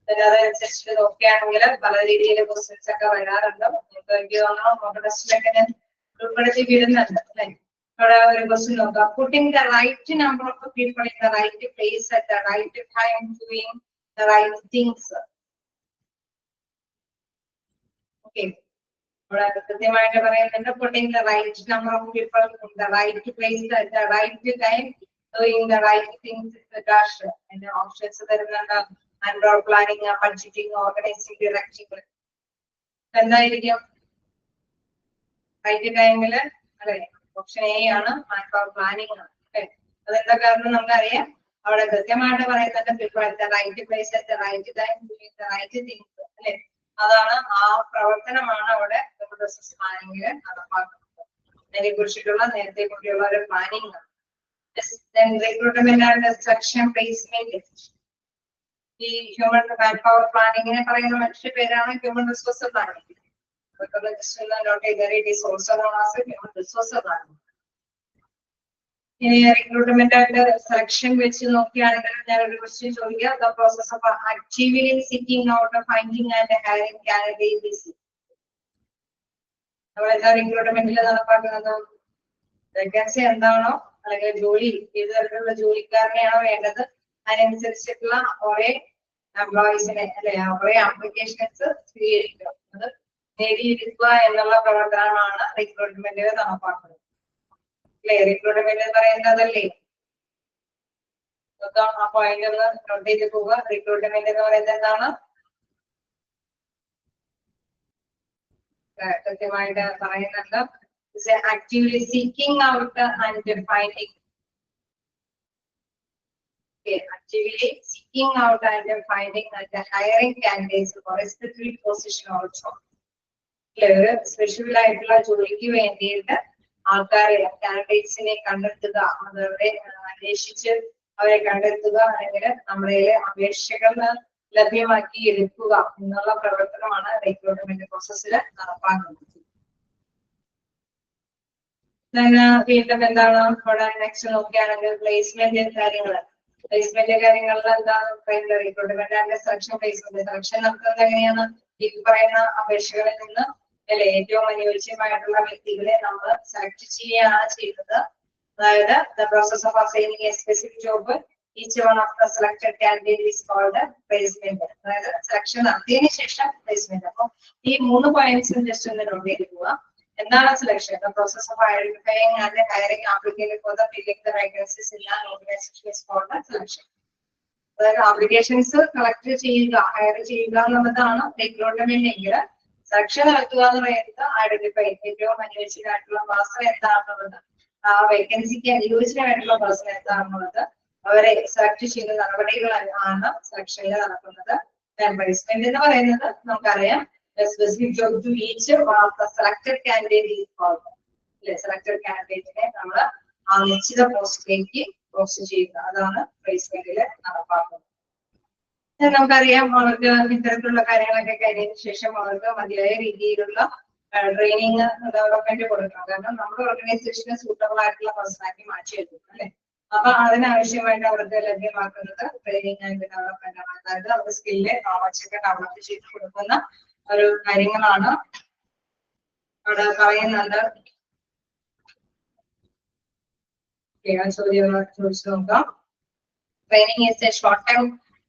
A: അതനുസരിച്ച് നോക്കുകയാണെങ്കിൽ പല രീതിയിൽ ക്വസ്റ്റ്യൻസ് ഒക്കെ വരാറുണ്ട്. നമുക്ക് എനിക്ക് തോന്നുന്നു മോഡൽ ടെസ്റ്റിലൊക്കെ ഞാൻ ഉൾപ്പെടുത്തി വിടുന്നുണ്ട് അല്ലെ. അവിടെ ഒരു ക്വസ്റ്റ്യൻ നോക്കാം, putting the right number of people in the right place at the right time doing the right things. Okay, ഇവിടെ കൃത്യമായിട്ട് പറയുന്നുണ്ട്, putting the right number of people in the right place at the right time doing the right things is the dash. And the options തരുന്നുണ്ട്, manpower planning, budgeting, organising, directing. എന്തായിരിക്കും right ടൈമില് അല്ലെ? Option A ആണ്, manpower planning ആണ്. അതെന്താ കാരണം നമുക്കറിയാം, അവിടെ കൃത്യമായിട്ട് പറയുന്നുണ്ട് people at the right place at the right time doing the right things അല്ലെ. അതാണ് ആ പ്രവർത്തനമാണ് അവിടെ റിസോഴ്സ് പ്ലാനിങ്ങില് നടപ്പാക്കുന്നത്. അതിനെ കുറിച്ചിട്ടുള്ള നേരത്തെ കൂടിയുള്ള ഒരു പ്ലാനിങ് ആണ്. Then recruitment and selection placement. ഈ ഹ്യൂമൻ മാൻപവർ പ്ലാനിങ്ങിനെ പറയുന്ന മറ്റൊരു പേരാണ് ഹ്യൂമൻ റിസോഴ്സ് പ്ലാനിങ്. നോട്ട് ചെയ്തത്, it is also known as human resource planning. ഇനി റിക്രൂട്ട്മെന്റ് ആയിട്ട് സെലക്ഷൻ വെച്ച് നോക്കുകയാണെങ്കിൽ ഞാൻ ഒരു ക്വസ്റ്റ്യൻ ചോദിക്കാം. The process of actively seeking out finding and hiring candidates. നമ്മളെന്താ റിക്രൂട്ട്മെന്റിൽ നടപ്പാക്കുന്നത്? വേക്കൻസി എന്താണോ അല്ലെങ്കിൽ ജോലി ഏത് തരത്തിലുള്ള ജോലിക്കാരനെയാണോ വേണ്ടത് അതിനനുസരിച്ചിട്ടുള്ള കുറെ എംപ്ലോയീസിനെ അല്ലെ കുറെ ആപ്ലിക്കേഷൻസ് സ്വീകരിക്കുക, അത് നേടിയെടുക്കുക എന്നുള്ള പ്രവർത്തനമാണ് റിക്രൂട്ട്മെന്റിൽ നടപ്പാക്കുന്നത്. അല്ലെ റിക്രൂട്ട്മെന്റ് എന്ന് പറയുന്നതല്ലേ? ആ പോയിന്റ് ഒന്ന് നോട്ട് ചെയ്ത് പോവുക. റിക്രൂട്ട്മെന്റ് എന്ന് പറയുന്നത് എന്താണ്? കൃത്യമായിട്ട് പറയുന്നുണ്ട്. Actively seeking out and finding. Okay, actively seeking out and finding and hiring candidates for a specific position or job. ഒരു സ്പെഷ്യൽ ആയിട്ടുള്ള ജോലിക്ക് വേണ്ടിയിട്ട് ആൾക്കാരെ കാൻഡിഡേറ്റ്സിനെ കണ്ടെത്തുക, അതവരെ അന്വേഷിച്ച് അവരെ കണ്ടെത്തുക, അല്ലെങ്കിൽ നമ്മുടെ അപേക്ഷകൾ ലഭ്യമാക്കി എടുക്കുക എന്നുള്ള പ്രവർത്തനമാണ് റിക്രൂട്ട്മെന്റ് പ്രോസസ്സിൽ നടപ്പാക്കുന്നത്. വീണ്ടും എന്താണ് ഇവിടെ നെക്സ്റ്റ് നോക്കുകയാണെങ്കിൽ പ്ലേസ്മെന്റ് കാര്യങ്ങള്. പ്ലേസ്മെന്റ് കാര്യങ്ങളിൽ എന്താണ് പറയുന്നത്? Recruitment and selection. Placement selection നടത്തുന്നത് എങ്ങനെയാണ്? ഈ പറയുന്ന അപേക്ഷകളിൽ നിന്ന് അല്ലെ ഏറ്റവും അനുയോജ്യമായിട്ടുള്ള വ്യക്തികളെ നമ്മൾ സെലക്ട് ചെയ്യുകയാണ് ചെയ്യുന്നത്. അതായത് the process of assigning a specific job each one of the selected candidate is called placement. അതായത് സെലക്ഷൻ നടത്തിയതിനു ശേഷം പ്ലേസ്മെന്റ്. അപ്പൊ ഈ 3 പോയിന്റ്സ് ജസ്റ്റ് ഒന്ന് നോട്ട് ചെയ്ത് പോവുക. എന്താണ് selection? The process of identifying and hiring applicants for the filling the vacancies in an organization is called selection. അതായത് ആപ്ലിക്കേഷൻസ് കളക്ട് ചെയ്യുക, ഹയർ ചെയ്യുക എന്നുള്ളതാണ് റിക്രൂട്ട്മെന്റ് എങ്കിൽ, സെലക്ഷൻ നടത്തുക എന്ന് പറയുന്നത് ഐഡന്റിഫൈ ഏറ്റവും അനുയോജ്യമായിട്ടുള്ള പേഴ്സൺ എന്താണെന്നുള്ളത്, ആ വേക്കൻസിക്ക് അനുയോജ്യമായിട്ടുള്ള പേഴ്സൺ എന്താണെന്നുള്ളത് അവരെ സെലക്ട് ചെയ്യുന്ന നടപടികളാണ് സെലക്ഷനിൽ നടക്കുന്നത്. പ്ലേസ്മെന്റ് എന്ന് പറയുന്നത് നമുക്കറിയാം specific job to each one of the selected candidate is called. Selected candidate ne nammal aa nichchita postiലേക്ക് പോസ്റ്റ് ചെയ്യുക, അതാണ് പ്ലേസ്മെന്റിൽ നടപ്പാക്കുന്നത്. നമുക്കറിയാം അവർക്ക് ഇത്തരത്തിലുള്ള കാര്യങ്ങളൊക്കെ കഴിഞ്ഞതിന് ശേഷം അവർക്ക് മതിയായ രീതിയിലുള്ള ട്രെയിനിങ് ഡെവലപ്മെന്റ് കൊടുക്കണം. കാരണം നമ്മുടെ ഓർഗനൈസേഷന് സൂട്ടബിൾ ആയിട്ടുള്ള പേഴ്സണാക്കി മാറ്റിയെടുക്കും അല്ലെ. അപ്പൊ അതിനാവശ്യമായിട്ട് അവർക്ക് ലഭ്യമാക്കുന്നത് ട്രെയിനിങ് ആൻഡ് ഡെവലപ്മെന്റ് ആണ്. അതായത് അവരുടെ സ്കില്ല് നോളജ് ഒക്കെ ഡെവലപ്പ് ചെയ്ത് കൊടുക്കുന്ന ഒരു കാര്യങ്ങളാണ് അവിടെ പറയുന്നുണ്ട്. ചോദിച്ചു നോക്കാം. Training is A short time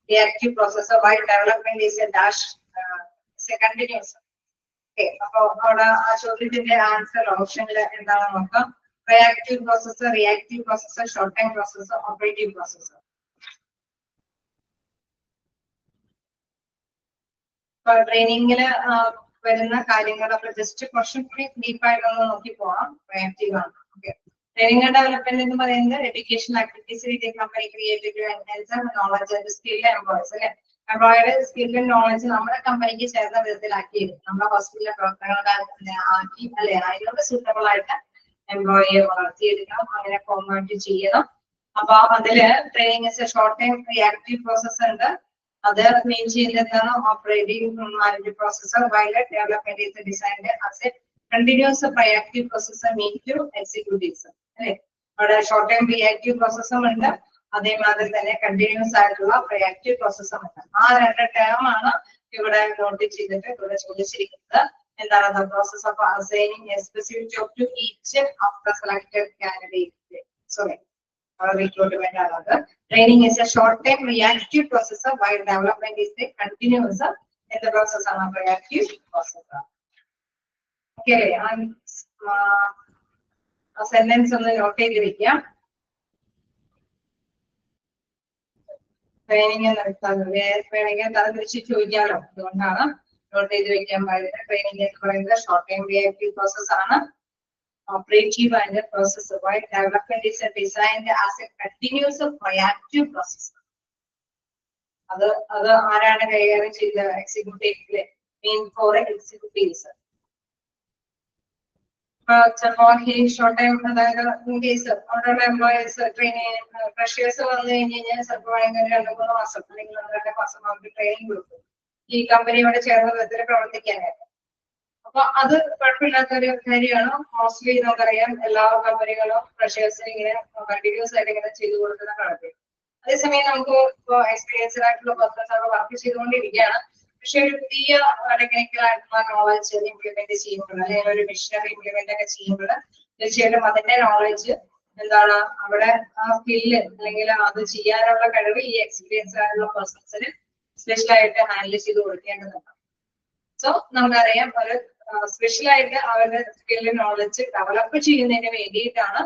A: reactive process while development is a dash continuous. അപ്പൊ അവിടെ ആ ചോദ്യത്തിന്റെ ആൻസർ ഓപ്ഷനിൽ എന്താണെന്ന് നോക്കാം. Reactive process, reactive process, short time process, operative process. ട്രെയിനിങ്ങില് വരുന്ന കാര്യങ്ങൾ അപ്പൊ ജസ്റ്റ് കുറച്ചും കൂടി ഡീപ്പായിട്ടൊന്ന് നോക്കി പോവാം. റിയാക്റ്റീവ് ആണ്. ഓക്കെ, ട്രെയിനിങ് ആൻഡ് ഡെവലപ്മെന്റ് എന്ന് പറയുന്നത് education activities company creative knowledge and skill employees അല്ലെ. എംപ്ലോയിയുടെ സ്കിൽ ആൻഡ് നോളജ് നമ്മുടെ കമ്പനിക്ക് ചേർന്ന വിധത്തിലാക്കി നമ്മുടെ ഹോസ്പിറ്റലിലെ പ്രവർത്തനങ്ങൾ ആക്കി അല്ലെ, അതിനോട് സൂട്ടബിൾ ആയിട്ട് എംപ്ലോയിയെ വളർത്തിയെടുക്കണം, അങ്ങനെ ഫോർമാറ്റ് ചെയ്യണം. അപ്പൊ അതില് training short time reactive process ഉണ്ട്. അത് മെയിൻ ചെയ്യുന്നതാണ് operating manage processor while development is designed as a continuous proactive processor mean to executives അല്ലെ. അവിടെ ഷോർട്ട് ടൈം റിയാക്റ്റീവ് പ്രോസസ്സും ഉണ്ട്, അതേമാതിരി തന്നെ കണ്ടിന്യൂസ് ആയിട്ടുള്ള റിയാക്റ്റീവ് പ്രോസസ്സും ഉണ്ട്. ആ 2 ടേം ആണ് ഇവിടെ നോട്ട് ചെയ്തിട്ട് ഇവിടെ ചോദിച്ചിരിക്കുന്നത്. എന്താണ്? the process of assigning a specific job to each of the selected candidates. Sorry, recruitment ആണ്. Training is a short-term reactive process while development is a continuous in the process of reactive process. Okay, a sentence on the note ചെയ്തിരിക്കുക. Training വേണമെങ്കിൽ തരംതിരിച്ച് ചോദിക്കാമല്ലോ, അതുകൊണ്ടാണ് not ചെയ്ത് വെക്കാൻ പാടില്ല. Training എന്ന് പറയുന്നത് ഷോർട്ട് ടൈം റിയാക്റ്റീവ് പ്രോസസ് ആണ്. Operative and the process while development is designed as a continuous reactive process. അത് ആരാണ് കൈകാര്യം ചെയ്തത്? Executive main for executives. Short time അതായത് ഇൻ കേസ് അവിടെയുള്ള എംപ്ലോയീസ് ട്രെയിനിങ് ഫ്രഷേഴ്സ് വന്നു കഴിഞ്ഞാൽ ചിലപ്പോൾ വേണമെങ്കിൽ 2-3 മാസം അല്ലെങ്കിൽ 2 മാസം അവർക്ക് ട്രെയിനിങ് കൊടുക്കും ഈ കമ്പനിയോട് ചേർന്ന വിധത്തിൽ പ്രവർത്തിക്കാനായിട്ട്. അപ്പൊ അത് കുഴപ്പമില്ലാത്ത ഒരു കാര്യമാണ്. മോസ്റ്റ്ലി നമുക്കറിയാം എല്ലാ കമ്പനികളും ഫ്രഷേഴ്സിന് ഇങ്ങനെ കണ്ടിന്യൂസ് ആയിട്ട് ഇങ്ങനെ ചെയ്തു കൊടുക്കുന്ന കണക്ക്. അതേസമയം നമുക്ക് ഇപ്പൊ എക്സ്പീരിയൻസ്ഡ് ആയിട്ടുള്ള പേഴ്സൺസ് ഒക്കെ വർക്ക് ചെയ്തുകൊണ്ടിരിക്കുകയാണ്. പക്ഷെ ഒരു പുതിയ ടെക്നിക്കൽ ആയിട്ടുള്ള നോളജ് ഇംപ്ലിമെന്റ് ചെയ്യുമ്പോൾ അല്ലെങ്കിൽ ഒരു മിഷനറി ഇംപ്ലിമെന്റ് ഒക്കെ ചെയ്യുമ്പോൾ തീർച്ചയായിട്ടും അതിന്റെ നോളജ് എന്താണ് അവിടെ ആ സ്കില്ല് അല്ലെങ്കിൽ അത് ചെയ്യാനുള്ള കഴിവ് ഈ എക്സ്പീരിയൻസ്ഡ് ആയിട്ടുള്ള പേഴ്സൺസിന് സ്പെഷ്യൽ ആയിട്ട് ഹാൻഡിൽ ചെയ്ത് കൊടുക്കേണ്ടതുണ്ട്. സോ നമുക്കറിയാം ഒരു സ്പെഷ്യൽ ആയിട്ട് അവരുടെ സ്കില്ല് നോളജ് ഡെവലപ്പ് ചെയ്യുന്നതിന് വേണ്ടിയിട്ടാണ്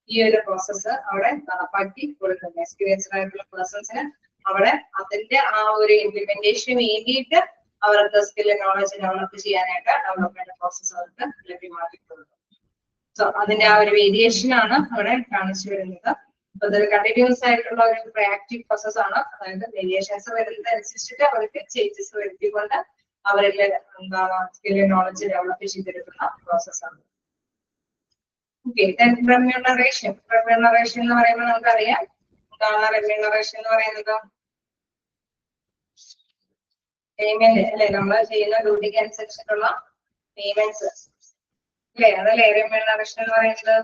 A: ഈ ഒരു പ്രോസസ്സ് അവിടെ നടപ്പാക്കി കൊടുക്കുന്നത്. എക്സ്പീരിയൻസ്ഡ് ആയിട്ടുള്ള പേഴ്സൺസിന് അവിടെ അതിന്റെ ആ ഒരു ഇംപ്ലിമെന്റേഷന് വേണ്ടിയിട്ട് അവർക്ക് സ്കില്ല് നോളജ് ഡെവലപ്പ് ചെയ്യാനായിട്ട് ഡെവലപ്മെന്റ് പ്രോസസ്സ് അവർക്ക് ലഭ്യമാക്കി കൊടുക്കും. സോ അതിന്റെ ആ ഒരു വേരിയേഷൻ ആണ് അവിടെ കാണിച്ചു വരുന്നത്. അപ്പൊ ഇതൊരു കണ്ടിന്യൂസ് ആയിട്ടുള്ള ഒരു റിയാക്റ്റീവ് പ്രോസസ് ആണ്. അതായത് വേരിയേഷൻസ് വരുന്നതനുസരിച്ചിട്ട് അവർക്ക് ചേഞ്ചസ് വരുത്തിക്കൊണ്ട് അവരിൽ എന്താണ് സ്കില്ല് നോളജ് ഡെവലപ്പ് ചെയ്തെടുക്കുന്ന പ്രോസസ്സാണ്. Okay, remuneration. റെമ്യൂണറേഷൻ എന്ന് പറയുമ്പോൾ നമുക്കറിയാം എന്താണ് റെമ്യൂണറേഷൻ എന്ന് പറയുന്നത്. പേയ്മെന്റ് അല്ലെ, നമ്മൾ ചെയ്യുന്ന ഡ്യൂട്ടിക്ക് അനുസരിച്ചിട്ടുള്ള പേയ്മെന്റ്സ് അല്ലെ, അതല്ലേ റെമ്യൂണറേഷൻ എന്ന് പറയുന്നത്.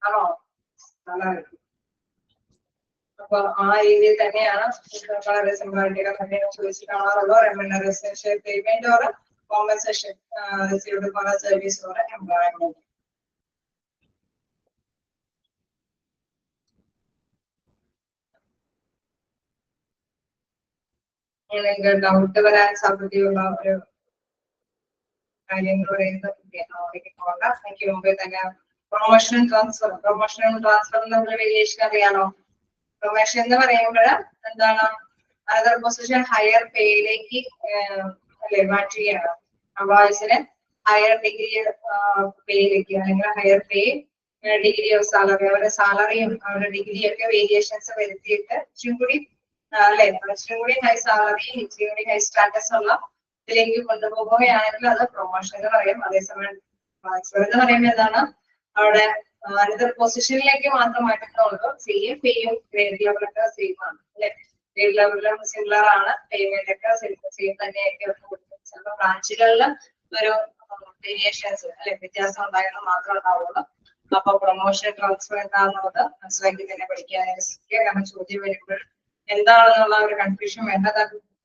A: ആണോ? അപ്പൊ ആ രീതിയിൽ തന്നെയാണ് വളരെ സിമ്പിൾ ആയിട്ട് ചോദിച്ചു കാണാറുള്ളൂ. Remuneration payment or compensation received for service or employment. നിങ്ങൾക്ക് ഡൗട്ട് വരാൻ സാധ്യതയുള്ള ഒരു കാര്യം എന്ന് പറയുന്നത് അവിടേക്ക് പോകണ്ട. എനിക്ക് മുമ്പേ തന്നെ പ്രൊമോഷൻ ട്രാൻസ്ഫർ തമ്മിലുള്ള വേരിയേഷൻ അറിയാലോ. പ്രൊമോഷൻ എന്ന് പറയുമ്പോൾ എന്താണ് അതർ പൊസിഷൻ ഹയർ പേയിലേക്ക് അല്ലെ മാറ്റി ചെയ്യണം. എംപ്ലോയീസിന് ഹയർ ഡിഗ്രി പേയിലേക്ക് അല്ലെങ്കിൽ higher pay degree of salary, അവരുടെ സാലറിയും അവരുടെ ഡിഗ്രിയൊക്കെ വേരിയേഷൻസ് വരുത്തിയിട്ട് ഇച്ചിരി കൂടി അല്ലെ ഇച്ചിരി കൂടി ഹൈ സാലറി ഇച്ചിരി കൂടി ഹൈ സ്റ്റാറ്റസ് ഉള്ള ഇതിലേക്ക് കൊണ്ടുപോകുകയാണെങ്കിൽ അത് പ്രൊമോഷൻ എന്ന് പറയും. അതേസമയം ട്രാൻസ്ഫർ എന്ന് പറയുമ്പോൾ എന്താണ് അവിടെ അനദർ പൊസിഷനിലേക്ക് മാത്രം മാറ്റുന്നുള്ളൂ. സെയിം പേയും ഗ്രേഡ് ലെവലൊക്കെ സെയിം ആണ് അല്ലെ. ഗ്രേഡ് ലെവലിലും സിമിലർ ആണ്, പേയ്മെന്റ് ഒക്കെ സെയിം തന്നെയായിരിക്കും കൊടുക്കുന്നത്. ചിലപ്പോൾ ബ്രാഞ്ചുകളിൽ ഒരു വേരിയേഷൻസ് അല്ലെ വ്യത്യാസം ഉണ്ടായെന്ന് മാത്രമേ ഉണ്ടാവുള്ളൂ. അപ്പൊ പ്രൊമോഷൻ ട്രാൻസ്ഫർ എന്താണെന്നുള്ളത് മനസ്സിലാക്കി തന്നെ പഠിക്കാനായിട്ട് ശ്രമിക്കുക. കാരണം ചോദ്യം വരുമ്പോൾ എന്താണെന്നുള്ള ഒരു കൺഫ്യൂഷൻ വേണ്ടത്.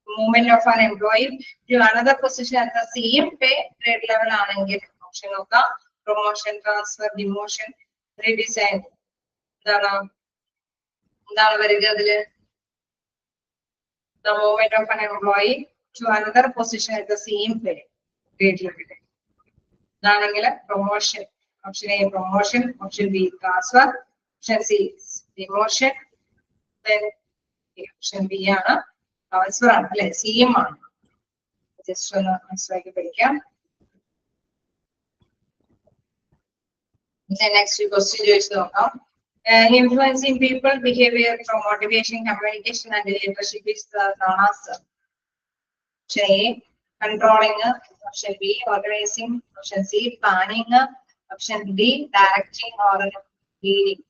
A: Movement of an employee to another position at the same pay grade level ആണെങ്കിൽ ഓപ്ഷൻ നോക്കാം. പ്രൊമോഷൻ, ട്രാൻസ്ഫർ, ഡിമോഷൻ, റീഡിസൈൻ എന്താണ് വരിക അതില്? The movement of an employee to another position at the same pay grade level. ഇതാണെങ്കിൽ promotion. Option A promotion, option B transfer, option C demotion, option B ആണ് transfer ആണ് അല്ലെ, CM ആണ്. Just ഒന്ന് മനസ്സിലാക്കി പഠിക്കാം. നെക്സ്റ്റ് ക്വസ്റ്റ്യൻ ചോദിച്ചു നോക്കാം. Influencing people behavior from motivation, communication and leadership is known as option A controlling, option B organizing, option C planning, option D directing or leading.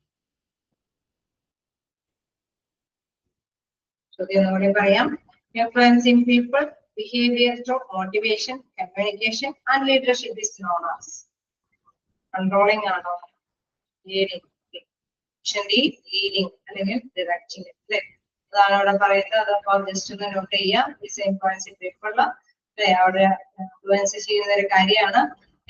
A: ചോദ്യം ഒന്നുകൂടി പറയാം. Influencing people behavior from motivation, communication and leadership is known as controlling ആണോ leading? Option D leading അല്ലെങ്കിൽ directing അല്ലെ, അതാണ് അവിടെ പറയുന്നത്. അതപ്പോൾ ജസ്റ്റ് ഒന്ന് നോട്ട് ചെയ്യാം. ഡിസൈൻ പോയിന്റ്സ് പേപ്പറിൽ അവിടെ ഇൻഫ്ലുവൻസ് ചെയ്യുന്ന ഒരു കാര്യമാണ്.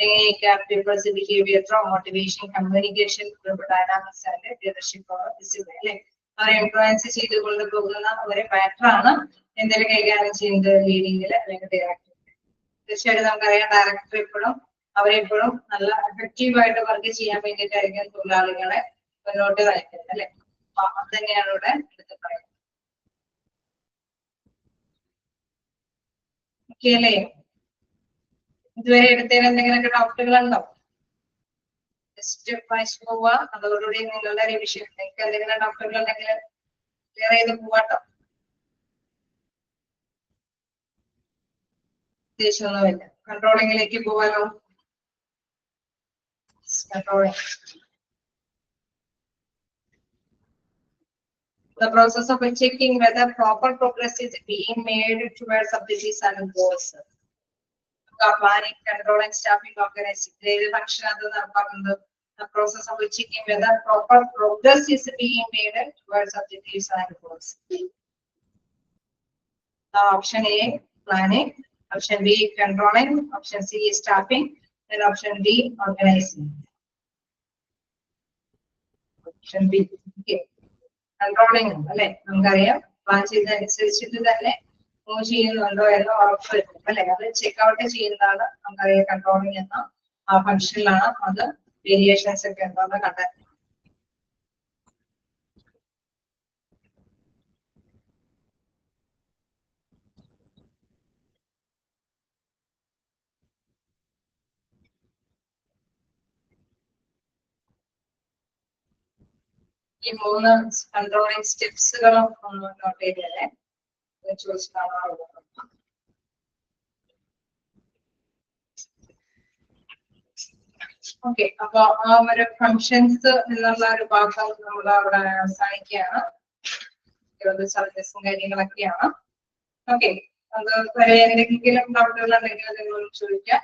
A: എങ്ങനെയൊക്കെ peoples behaviour through motivation, communication, dynamics and leadership discipline അല്ലെ, അവരെ ഇൻഫ്ലുവൻസ് ചെയ്ത് കൊണ്ടുപോകുന്ന ഒരു പാറ്ററാണ് എന്തെങ്കിലും കൈകാര്യം ചെയ്യുന്നത് ലീഡിങ്ങിൽ അല്ലെങ്കിൽ ഡയറക്റ്റിംഗ്. തീർച്ചയായിട്ടും നമുക്കറിയാം ഡയറക്ടർ എപ്പോഴും അവരെപ്പോഴും നല്ല എഫക്റ്റീവ് ആയിട്ട് വർക്ക് ചെയ്യാൻ വേണ്ടിയിട്ടായിരിക്കും തൊഴിലാളികളെ മുന്നോട്ട് നയിക്കുന്നത് അല്ലെ. അപ്പൊ അത് തന്നെയാണ് ഇവിടെ എടുത്ത് പറയുന്നത്. ഓക്കെ അല്ലേ? ഇതുവരെ എടുത്തതിന് എന്തെങ്കിലുമൊക്കെ ഡൗട്ടുകൾ ഉണ്ടോ? ജസ്റ്റ് വായിച്ചു പോവുക. അതോടുകൂടി നിങ്ങളുടെ റിവിഷൻ. നിങ്ങൾക്ക് എന്തെങ്കിലും ഡൗട്ടുകൾ ഉണ്ടെങ്കിൽ ക്ലിയർ ചെയ്ത് പോവാട്ടോ. ഉദ്ദേശമൊന്നുമില്ല. കൺട്രോളിങ്ങിലേക്ക് പോവാലോ. Controlling. The process of checking whether proper progress is being made towards objectives and goals. planning, control, and staffing organizing. The function of the process of checking whether proper progress is being made towards objectives and goals. Option A, planning. Option B, controlling. Option C, staffing. And option D, organizing. Option B. Okay. Controlling. Plan ചെയ്തനുസരിച്ചിട്ട് തന്നെ move ചെയ്യുന്നുണ്ടോ എന്ന് ഉറപ്പ് വരുത്തും അല്ലെ. അത് checkout ചെയ്യുന്നതാണ് നമുക്കറിയാം controlling എന്ന ആ ഫംഗ്ഷനിലാണ് അത് വേരിയേഷൻസ് ഒക്കെ എന്താണെന്ന് കണ്ടെത്തുന്നത്. ഈ 3 കൺട്രോളിംഗ് സ്റ്റെപ്സുകളും ഒന്ന് നോട്ട് ചെയ്തല്ലേ ചോദിച്ചിട്ടാണ്. ഓക്കെ, അപ്പൊ ആ ഒരു ഫങ്ഷൻസ് എന്നുള്ള ഒരു ഭാഗം നമ്മൾ അവിടെ അവസാനിക്കുകയാണ്. സർവീസും കാര്യങ്ങളൊക്കെയാണ്. ഓക്കെ, അത് വരെ എന്തെങ്കിലും ഡൗട്ടുകൾ ഉണ്ടെങ്കിൽ നിങ്ങൾ ചോദിക്കാം.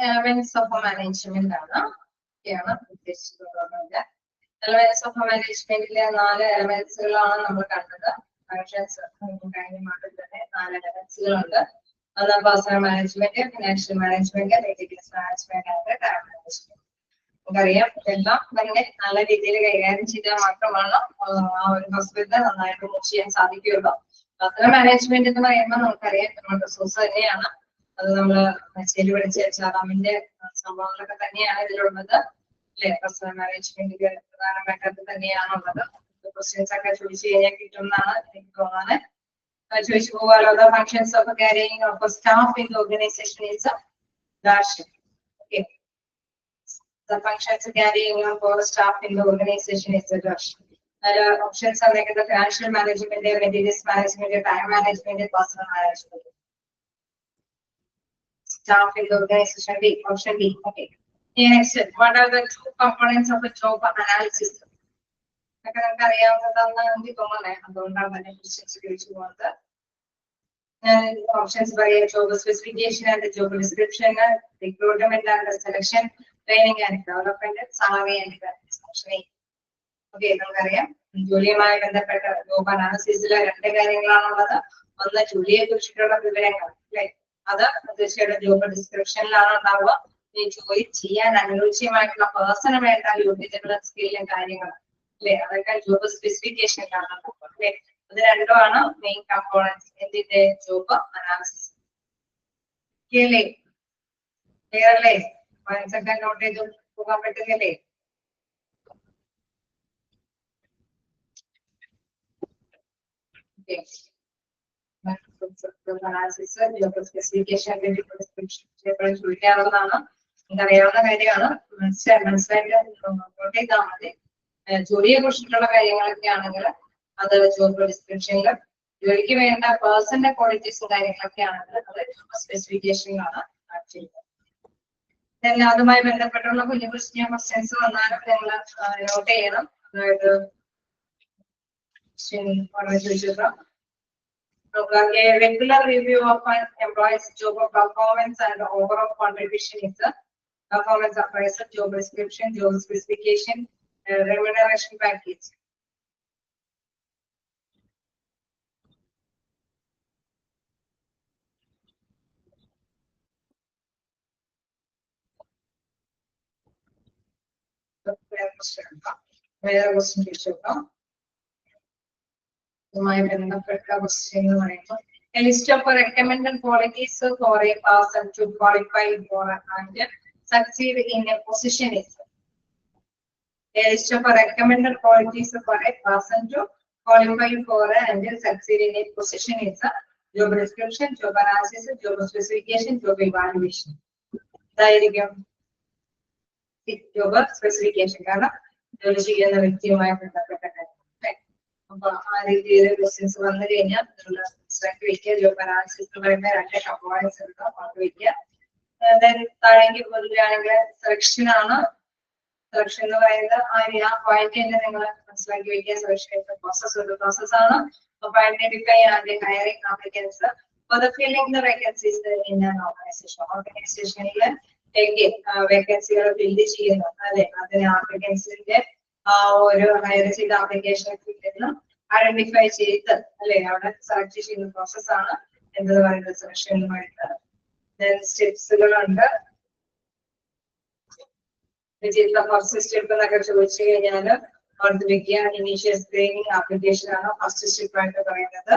A: Elements of management ആണ് ഉദ്ദേശിച്ചിട്ടുള്ളത്. Elements of managementലെ 4 എലമെന്റ്സുകളാണ് നമ്മൾ കണ്ടത്. ഫങ്ഷൻസ് കഴിഞ്ഞ മോഡലിൽ തന്നെ 4 എലമെന്റ്സുകളുണ്ട്. അത് personnel management, financial management, residence management and time management. നമുക്കറിയാം ഇതെല്ലാം തന്നെ നല്ല രീതിയിൽ കൈകാര്യം ചെയ്താൽ മാത്രമാണ് ആ ഒരു ഹോസ്പിറ്റൽ നന്നായിട്ട് മൂവ് ചെയ്യാൻ സാധിക്കുകയുള്ളൂ. പേഴ്സണൽ മാനേജ്മെന്റ് എന്ന് പറയുമ്പോൾ നമുക്കറിയാം നമ്മുടെ റിസോഴ്സ് തന്നെയാണ്. അത് നമ്മള് മെസ്സേജ് പഠിച്ച HRM-ന്റെ സംഭവങ്ങളൊക്കെ തന്നെയാണ് ഇതിലുള്ളത് അല്ലെ. പേഴ്സണൽ മാനേജ്മെന്റിൽ പ്രധാനമായിട്ട് അത് തന്നെയാണുള്ളത്. ക്വസ്റ്റ്യൻസ് ഒക്കെ ചോദിച്ചു കഴിഞ്ഞാൽ കിട്ടുമെന്നാണ് എനിക്ക് തോന്നുന്നത്. ചോദിച്ചു പോകാലോ. The functions of carrying of a staff in the organization is a dash. Okay. The functions carrying of a staff in the organization is a dash. Options are like the financial management, materials management, time management, personal management. Staff in the organization B, option B. Okay. Next, what are the 2 components of a job analysis? Options by job specification and the job description, recruitment and the selection, training and development, salary and benefits. Okay, നമുക്കറിയാം ജോലിയുമായി ബന്ധപ്പെട്ട job അനാലിസിസിലെ 2 കാര്യങ്ങളാണുള്ളത്. ഒന്ന് ജോലിയെ കുറിച്ചിട്ടുള്ള വിവരങ്ങൾ അല്ലെ, അത് തീർച്ചയായിട്ടും ജോബ് ഡിസ്ക്രിപ്ഷനിലാണ് ഉണ്ടാവുക. ഈ ജോലി ചെയ്യാൻ അനുയോജ്യമായിട്ടുള്ള പേഴ്സണ് വേണ്ട യോഗ്യതകളും സ്കില്ലും കാര്യങ്ങളും അല്ലെ, അതൊക്കെ ജോബ് സ്പെസിഫിക്കേഷനിലാണ് ഉണ്ടാവുക അല്ലെ. അത് രണ്ടുമാണ് മെയിൻ കമ്പോണൻസ് എന്തിന്റെ ജോബ് അനാലിസിസ്. ക്ലിയർ അല്ലേ? നോട്ട് ചെയ്തു. പോകാൻ പറ്റുന്നില്ലേ? ചോദിക്കാവുന്നതാണ്, നമുക്കറിയാവുന്ന കാര്യമാണ്. മനസ്സിലായിട്ട് നോട്ട് ചെയ്താൽ മതി. ജോലിയെ കുറിച്ചിട്ടുള്ള കാര്യങ്ങളൊക്കെ ആണെങ്കിൽ അത് ജോബ് ഡിസ്ക്രിപ്ഷനിൽ, ജോലിക്ക് വേണ്ട പേഴ്സന്റെ ക്വാളിറ്റീസും കാര്യങ്ങളൊക്കെ ആണെങ്കിൽ അത് സ്പെസിഫിക്കേഷനിലാണ് ചെയ്യുന്നത്. അതുമായി ബന്ധപ്പെട്ടുള്ള കുഞ്ഞു കുഞ്ഞു ക്വസ്റ്റ്യൻസ് വന്നാലും നിങ്ങൾ നോട്ട് ചെയ്യണം. അതായത് ചോദിച്ചത് a regular review of an employee's job performance and overall contribution is the performance appraisal, job description, job specification, remuneration package. വേറെ question ചോദിച്ചോക്കാം. A list of recommended qualities for a person to qualify for and succeed in a position is. A list of recommended qualities for a person to qualify for and succeed in a position is a job description, job analysis, job specification, job evaluation. Job specification കാരണം ജോലി ചെയ്യുന്ന വ്യക്തിയുമായി ബന്ധപ്പെട്ട കാര്യം. അപ്പൊ ആ രീതിയിൽ questions വന്നു കഴിഞ്ഞാൽ വയ്ക്കുക. ജോബ് അനാലിസിസ് പറയുന്ന 2 കമ്പോണൻസ് എടുക്കാം, അത് വയ്ക്കുക. താഴേക്ക് പൊതുവെയാണെങ്കിൽ സെലക്ഷൻ ആണ്. സെലക്ഷൻ എന്ന് പറയുന്നത് ആ പോയിന്റ് തന്നെ നിങ്ങൾ മനസ്സിലാക്കി വയ്ക്കുക. സെലക്ഷൻ പ്രോസസ് ഒരു പ്രോസസ്സാണ്. അപ്പൊ identify and hiring applicants for the filling the vacancies in an organisation. ഓർഗനൈസേഷനിൽ വേക്കൻസികൾ ഫില്ല് ചെയ്യുന്നു അല്ലെ, അതിന് ആപ്ലിക്കൻസിന്റെ ഒരു ഹയർ ചെയ്ത ആപ്ലിക്കേഷൻ ഐഡന്റിഫൈ ചെയ്ത് അല്ലെ അവിടെ സെലക്ട് ചെയ്യുന്ന പ്രോസസ്സാണ് എന്ത് പറയുന്നത് സെലക്ഷനുമായിട്ട്. സ്റ്റെപ്സുകളുണ്ട്. ഫസ്റ്റ് സ്റ്റെപ്പ് എന്നൊക്കെ ചോദിച്ചു കഴിഞ്ഞാൽ ഓർത്ത് വെക്കുക, ഇനീഷ്യൽ സ്ക്രീനിങ് ആപ്ലിക്കേഷൻ ആണ് ഫസ്റ്റ് സ്റ്റെപ്പ് ആയിട്ട് പറയുന്നത്.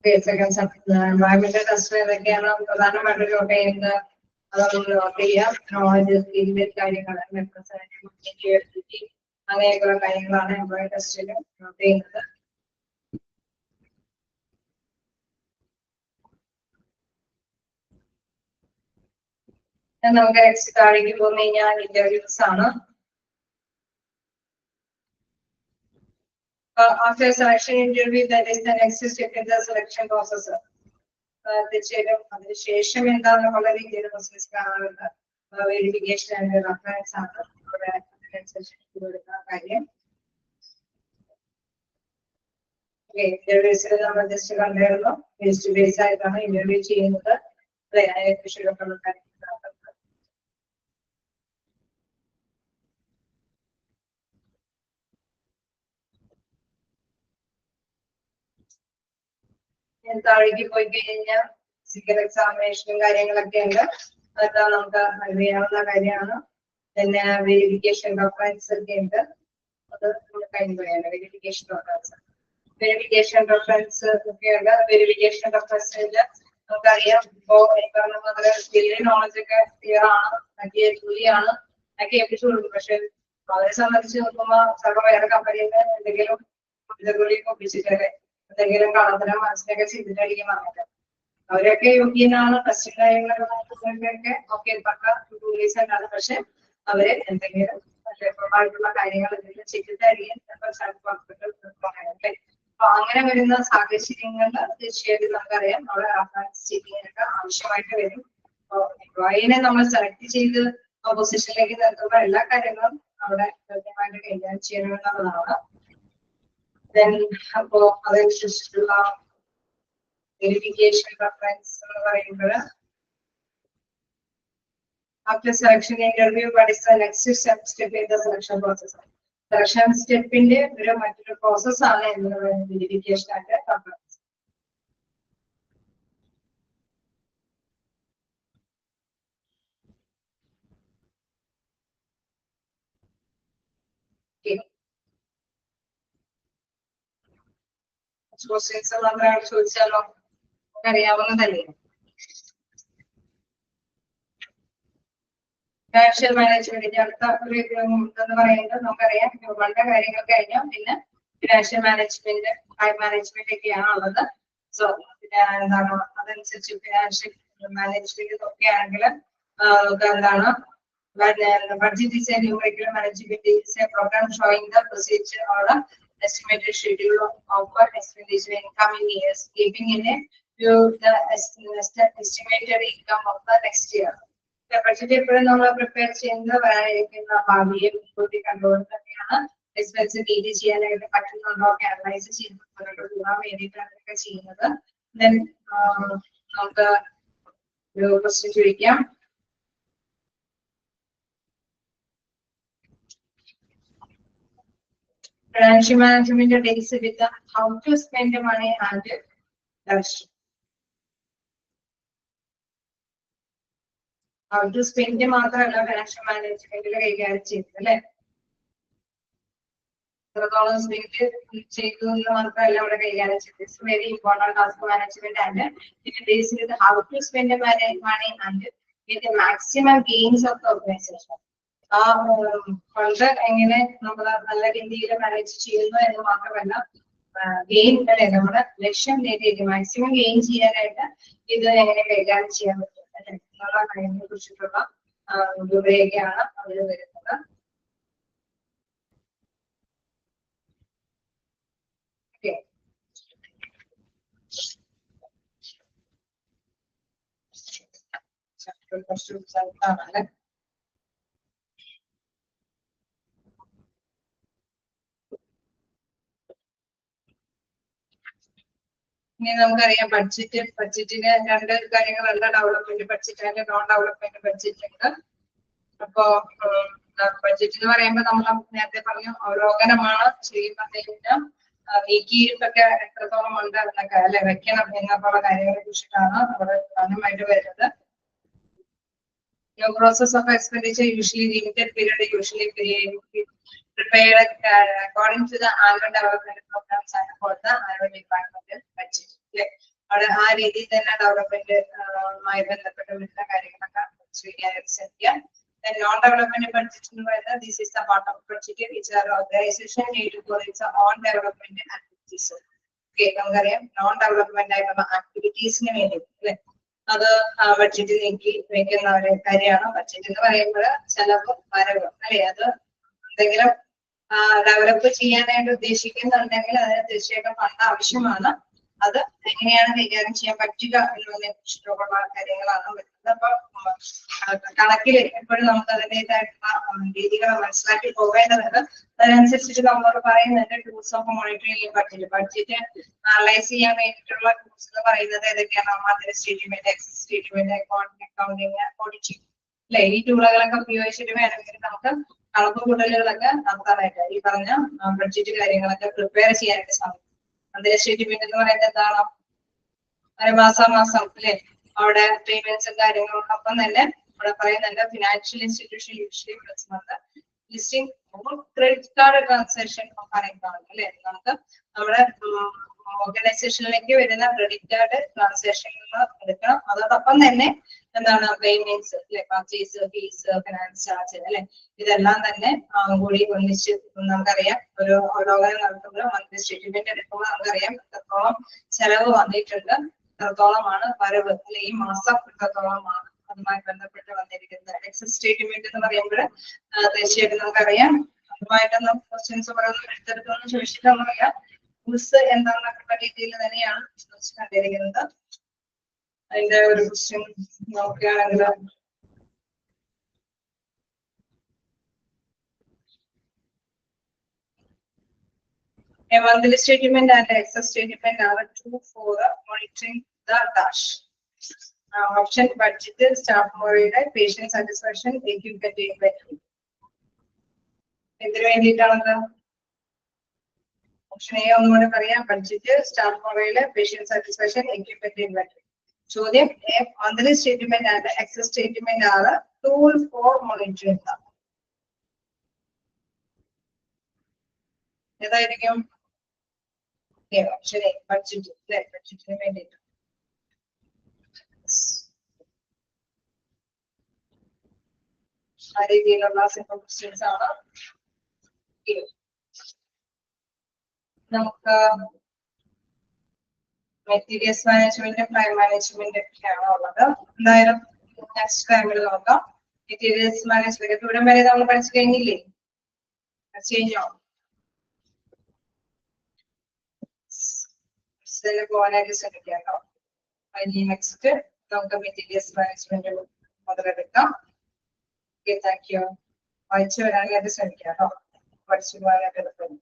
A: എൻവയോൺമെന്റൽ ടെസ്റ്റ് ഏതൊക്കെയാണ് പ്രധാനമായിട്ട് നോട്ട് ചെയ്യുന്നത്, അതൊന്ന് നോട്ട് ചെയ്യാം. നോളജ്, സ്കിൽ, കാര്യങ്ങൾ, അങ്ങനെയൊക്കെയുള്ള കാര്യങ്ങളാണ് എംപ്ലോയി ടെസ്റ്റിൽ നോട്ട് ചെയ്യുന്നത്. നമുക്ക് നെക്സ്റ്റ് താഴേക്ക് പോന്നു കഴിഞ്ഞാൽ ഇന്റർവ്യൂസ് ആണ്. After selection interview, that is the next step in the selection process. തീർച്ചയായിട്ടും അതിനുശേഷം എന്താണെന്നുള്ള രീതിയിൽ പ്രോസസ് കാണാറുണ്ട്. വെരിഫിക്കേഷൻ ആൻഡ് റഫറൻസ് ആണ് അവിടെ അതിനനുസരിച്ച് കൊടുക്കുന്ന കാര്യം. ഇന്റർവ്യൂസിൽ നമ്മൾ ജസ്റ്റ് കണ്ടായിരുന്നു, ഫേസ് ടു ഫേസ് ആയിട്ടാണ് ഇന്റർവ്യൂ ചെയ്യുന്നത്. താഴേക്ക് പോയി കഴിഞ്ഞാൽ ഫിസിക്കൽ എക്സാമിനേഷനും കാര്യങ്ങളൊക്കെ ഉണ്ട്. അതൊക്കെ നമുക്ക് അറിയാവുന്ന കാര്യമാണ്. പിന്നെ വെരിഫിക്കേഷൻ റഫറൻസ് ഒക്കെ ഉണ്ട്. അത് കഴിഞ്ഞു പോയാണ് വെരിഫിക്കേഷൻ റഫറൻസ്. വെരിഫിക്കേഷൻ റഫറൻസ് ഒക്കെയുണ്ട്. വെരിഫിക്കേഷൻ റഫറൻസിൽ നമുക്കറിയാം ഇപ്പോ പറഞ്ഞ പോലെ സ്കില്ല് നോളജ് ഒക്കെ ക്ലിയർ ആണ്, ഒക്കെ ജോലിയാണ്, ഒക്കെ എത്തിച്ചു കൊടുക്കും. പക്ഷെ അവരെ സംബന്ധിച്ച് നോക്കുമ്പോൾ ചിലപ്പോൾ വേറെ കമ്പനിയിൽ എന്തെങ്കിലും ജോലിയൊക്കെ ഒപ്പിച്ചിട്ടല്ലേ എന്തെങ്കിലും കള്ളത്തരം മനസ്സിലൊക്കെ ചെയ്തിട്ടായിരിക്കും വന്നത്. അവരൊക്കെ യോഗ്യനാണ്, ടെസ്റ്റ് കാര്യങ്ങളൊക്കെ നോക്കുന്നവർക്കൊക്കെ ഓക്കെ പക്ക ടൂറിസം ആണ്. പക്ഷെ അവര് എന്തെങ്കിലും ആയിട്ടുള്ള കാര്യങ്ങൾ എന്തെങ്കിലും ചെയ്തിട്ടായിരിക്കും അപ്പൊ അങ്ങനെ വരുന്ന സാഹചര്യങ്ങളിൽ തീർച്ചയായിട്ടും നമുക്കറിയാം അവിടെ റഫറൻസ് ചെക്കിങ്ങിനൊക്കെ ആവശ്യമായിട്ട് വരും. എംപ്ലോയിനെ നമ്മൾ സെലക്ട് ചെയ്ത് പൊസിഷനിലേക്ക് നിർത്തുമ്പോൾ എല്ലാ കാര്യങ്ങളും അവിടെ കൃത്യമായിട്ട് കൈകാര്യം ചെയ്യണമെന്നുള്ളതാണ്. അപ്പോ അതനുസരിച്ചിട്ടുള്ള വെരിഫിക്കേഷൻ റഫറൻസ് എന്ന് പറയുമ്പോൾ after selection interview, what is the next step in the selection process? Selection step ന്റെ ഒരു മറ്റൊരു പ്രോസസ് ആണ് എന്ന് പറയുന്നത് വെരിഫിക്കേഷൻ ആൻഡ് റഫറൻസ്. ക്വസ്റ്റ്യൻസ് മാത്രമാണ് ചോദിച്ചാലോ അറിയാവുന്നതല്ലേ. ഫിനാൻഷ്യൽ മാനേജ്മെന്റിന്റെ അടുത്ത ഒരു ഇതെന്ന് പറയുന്നത് നമുക്കറിയാം വളരെ കാര്യങ്ങൾ കഴിഞ്ഞാൽ പിന്നെ ഫിനാൻഷ്യൽ മാനേജ്മെന്റ് ടൈം മാനേജ്മെന്റ് ഒക്കെയാണ് ഉള്ളത്. സോ പിന്നെ എന്താണ് അതനുസരിച്ച് ഫിനാൻഷ്യൽ മാനേജ്മെന്റ് ഒക്കെ ആണെങ്കിൽ നമുക്ക് എന്താണ് budget is a numerical management is a program showing the procedure or the estimated schedule of expenditure in coming years, keeping in view the estimated income of the next year. Budget എപ്പോഴും നമ്മൾ prepare ചെയ്യുന്നത് വരാനിരിക്കുന്ന ഭാവിയെ മുൻകൂട്ടി കണ്ടുകൊണ്ടൊക്കെയാണ് expense deal ചെയ്യാനായിട്ട് പറ്റുന്നുണ്ടോ ഒക്കെ analyse ചെയ്ത് മുന്നോട്ട് പോകാൻ വേണ്ടിയിട്ടാണ് ഇതൊക്കെ ചെയ്യുന്നത്. ദെൻ നമുക്ക് ഒരു ക്വസ്റ്റ്യൻ ചോദിക്കാം. Financial management deals with how to spend money and direction. How to spend മാത്രമല്ല ഫിനാൻഷ്യൽ മാനേജ്മെന്റിൽ കൈകാര്യം ചെയ്യുന്നത് അല്ലെ. എത്രത്തോളം സ്പെൻഡ് ചെയ്തു എന്ന് മാത്രമല്ല ഇവിടെ കൈകാര്യം ചെയ്യുന്നത്. Very important task management and it deals with how to spend money and with maximum gains of the organisation. ആ ഫണ്ട് എങ്ങനെ നമ്മൾ നല്ല രീതിയിൽ മാനേജ് ചെയ്യുന്നു എന്ന് മാത്രമല്ല ഗെയിൻ അല്ലെ നമ്മുടെ ലക്ഷ്യം നേടിയിട്ട് മാക്സിമം ഗെയിൻ ചെയ്യാനായിട്ട് ഇത് എങ്ങനെ കൈകാര്യം ചെയ്യാൻ പറ്റും അല്ലെ എന്നുള്ള കാര്യങ്ങളെ കുറിച്ചിട്ടുള്ള രൂപയൊക്കെയാണ് അതിൽ വരുന്നത്. കുറച്ച് സ്ഥലത്താണ്. ഇനി നമുക്കറിയാം ബഡ്ജറ്റിന് രണ്ട് കാര്യങ്ങളുണ്ട്, development budget and non development budget ഉണ്ട്. അപ്പോ ബഡ്ജറ്റ് എന്ന് പറയുമ്പോൾ നമ്മൾ നേരത്തെ പറഞ്ഞു അവലോകനമാണ് ചെയ്യുന്നതിന് നീക്കിയിരിപ്പൊക്കെ എത്രത്തോളം ഉണ്ട് എന്നൊക്കെ അല്ലെ വെക്കണം എന്നുള്ള കാര്യങ്ങളെ കുറിച്ചിട്ടാണ് അവിടെ പ്രധാനമായിട്ട് വരുന്നത്. No process of expenditure usually limited period usually prepared according to the annual development programs and for the annual department budget. അവിടെ ആ രീതിയിൽ തന്നെ ഡെവലപ്മെന്റുമായി ബന്ധപ്പെട്ട് വരുന്ന കാര്യങ്ങളൊക്കെ ശ്രദ്ധിക്കുക. Non development budget എന്ന് പറയുന്നത് this is the part of budget which our organization need for its own development activities. Okay, നമുക്കറിയാം നോൺ ഡെവലപ്മെന്റ് ആയിട്ടുള്ള ആക്ടിവിറ്റീസിന് വേണ്ടി അല്ലെ അത് ബഡ്ജറ്റിൽ നീക്കി വെക്കുന്ന ഒരു കാര്യമാണ്. ബഡ്ജറ്റ് എന്ന് പറയുമ്പോൾ ചെലവ് വരവ് അല്ലെ അത് എന്തെങ്കിലും ഡെവലപ്പ് ചെയ്യാനായിട്ട് ഉദ്ദേശിക്കുന്നുണ്ടെങ്കിൽ അതിന് തീർച്ചയായിട്ടും ഫണ്ട് ആവശ്യമാണ്. അത് എങ്ങനെയാണ് കൈകാര്യം ചെയ്യാൻ പറ്റുക എന്നതിനെ കുറിച്ചിട്ടുള്ള കാര്യങ്ങളാണ് വരുന്നത്. അപ്പൊ കണക്കിൽ എപ്പോഴും നമുക്ക് അതിൻ്റെതായിട്ടുള്ള രീതികൾ മനസ്സിലാക്കി പോകേണ്ടതുണ്ട്. അതിനനുസരിച്ചിട്ട് നമ്മളോട് പറയുന്നുണ്ട് tools of monitoring budget analyse ചെയ്യാൻ വേണ്ടിയിട്ടുള്ള ടൂൾസ് എന്ന് പറയുന്നത് ഏതൊക്കെയാണ്? Monthly statement, excess statement, accounting, auditing അല്ലെ ഈ ടൂളുകളൊക്കെ ഉപയോഗിച്ചിട്ട് വേണമെങ്കിൽ നമുക്ക് കണക്ക് കൂട്ടലുകളൊക്കെ നടത്താനായിട്ട് ഈ പറഞ്ഞ ബഡ്ജറ്റ് കാര്യങ്ങളൊക്കെ പ്രിപ്പയർ ചെയ്യാനായിട്ട് സാധിക്കും. മന്ത്ലി സ്റ്റേറ്റ്മെന്റ് എന്ന് പറയുന്നത് എന്താണ്? ഒരു മാസം അല്ലെ അവിടെ പേയ്മെന്റ്സും കാര്യങ്ങളും ഒപ്പം തന്നെ ഇവിടെ പറയുന്നുണ്ട് financial institution usually listing credit card transaction അല്ലെ നമുക്ക് നമ്മുടെ ഓർഗനൈസേഷനിലേക്ക് വരുന്ന ക്രെഡിറ്റ് കാർഡ് ട്രാൻസാക്ഷനുകൾ എടുക്കണം. അതോടൊപ്പം തന്നെ എന്താണ് പേയ്മെന്റ്സ് അല്ലെ പർച്ചേസ്, ഫീസ്, ഫിനാൻസ് ചാർജ് അല്ലെ ഇതെല്ലാം തന്നെ കൂടി ഒന്നിച്ച് നമുക്കറിയാം ഒരു അവലോകനം നടത്തുമ്പോൾ മന്ത്ലി സ്റ്റേറ്റ്മെന്റ് എടുക്കുമ്പോൾ നമുക്കറിയാം എത്രത്തോളം ചെലവ് വന്നിട്ടുണ്ട്, എത്രത്തോളമാണ് വരവ് അല്ലെ ഈ മാസം എത്രത്തോളമാണ് അതുമായി ബന്ധപ്പെട്ട് വന്നിരിക്കുന്നത്. എക്സസ് സ്റ്റേറ്റ്മെന്റ് എന്ന് പറയുമ്പോൾ തീർച്ചയായിട്ടും നമുക്കറിയാം അതുമായിട്ടൊന്നും ക്വസ്റ്റ്യൻസ് പറയുന്നത് എടുത്തെടുത്തൊന്നും ചോദിച്ചിട്ടൊന്നുമില്ല. ടൂൾസ് എന്താണെന്നൊക്കെ രീതിയിൽ തന്നെയാണ് ചോദിച്ചു കണ്ടിരിക്കുന്നത്. അതിന്റെ ഒരു ക്വസ്റ്റ്യൻ നോക്കുകയാണെങ്കിൽ a monthly statement and excess statement are two for monitoring the dash. Option budget, staff morale, patient satisfaction, equipment inventory. എന്തിനു വേണ്ടിയിട്ടാണത്? ഓപ്ഷൻ എ ഒന്നുകൂടെ പറയാം. Budget, staff morale, patient satisfaction, equipment inventory. ചോദ്യം a monthly statement and excess statement are tool for monitoring the. ഏതായിരിക്കും? Option A budget അല്ലെ, ബഡ്ജറ്റിന് വേണ്ടിയിട്ട്. ആ രീതിയിലുള്ള simple questions ആണ്. നമുക്ക് മെറ്റീരിയൽസ് മാനേജ്മെന്റ്, ടൈം മാനേജ്മെന്റ് ഒക്കെയാണ് ഉള്ളത്. എന്തായാലും നെക്സ്റ്റ് ടൈമിൽ നോക്കാം. മെറ്റീരിയൽസ് മാനേജ്മെന്റ് ഇവിടെ വരെ നമ്മൾ പഠിച്ചു കഴിഞ്ഞില്ലേ? കഴിഞ്ഞോ? പോകാനായിട്ട് ശ്രമിക്കാം കേട്ടോ. ഇനി നെക്സ്റ്റ് നമുക്ക് മെറ്റീരിയൽസ് മാനേജ്മെന്റ് മുതലെടുക്കാം. Okay, thank you. വായിച്ചു വരാനായിട്ട് ശ്രമിക്കാം കേട്ടോ, പഠിച്ചു പോകാനായിട്ട് എളുപ്പം.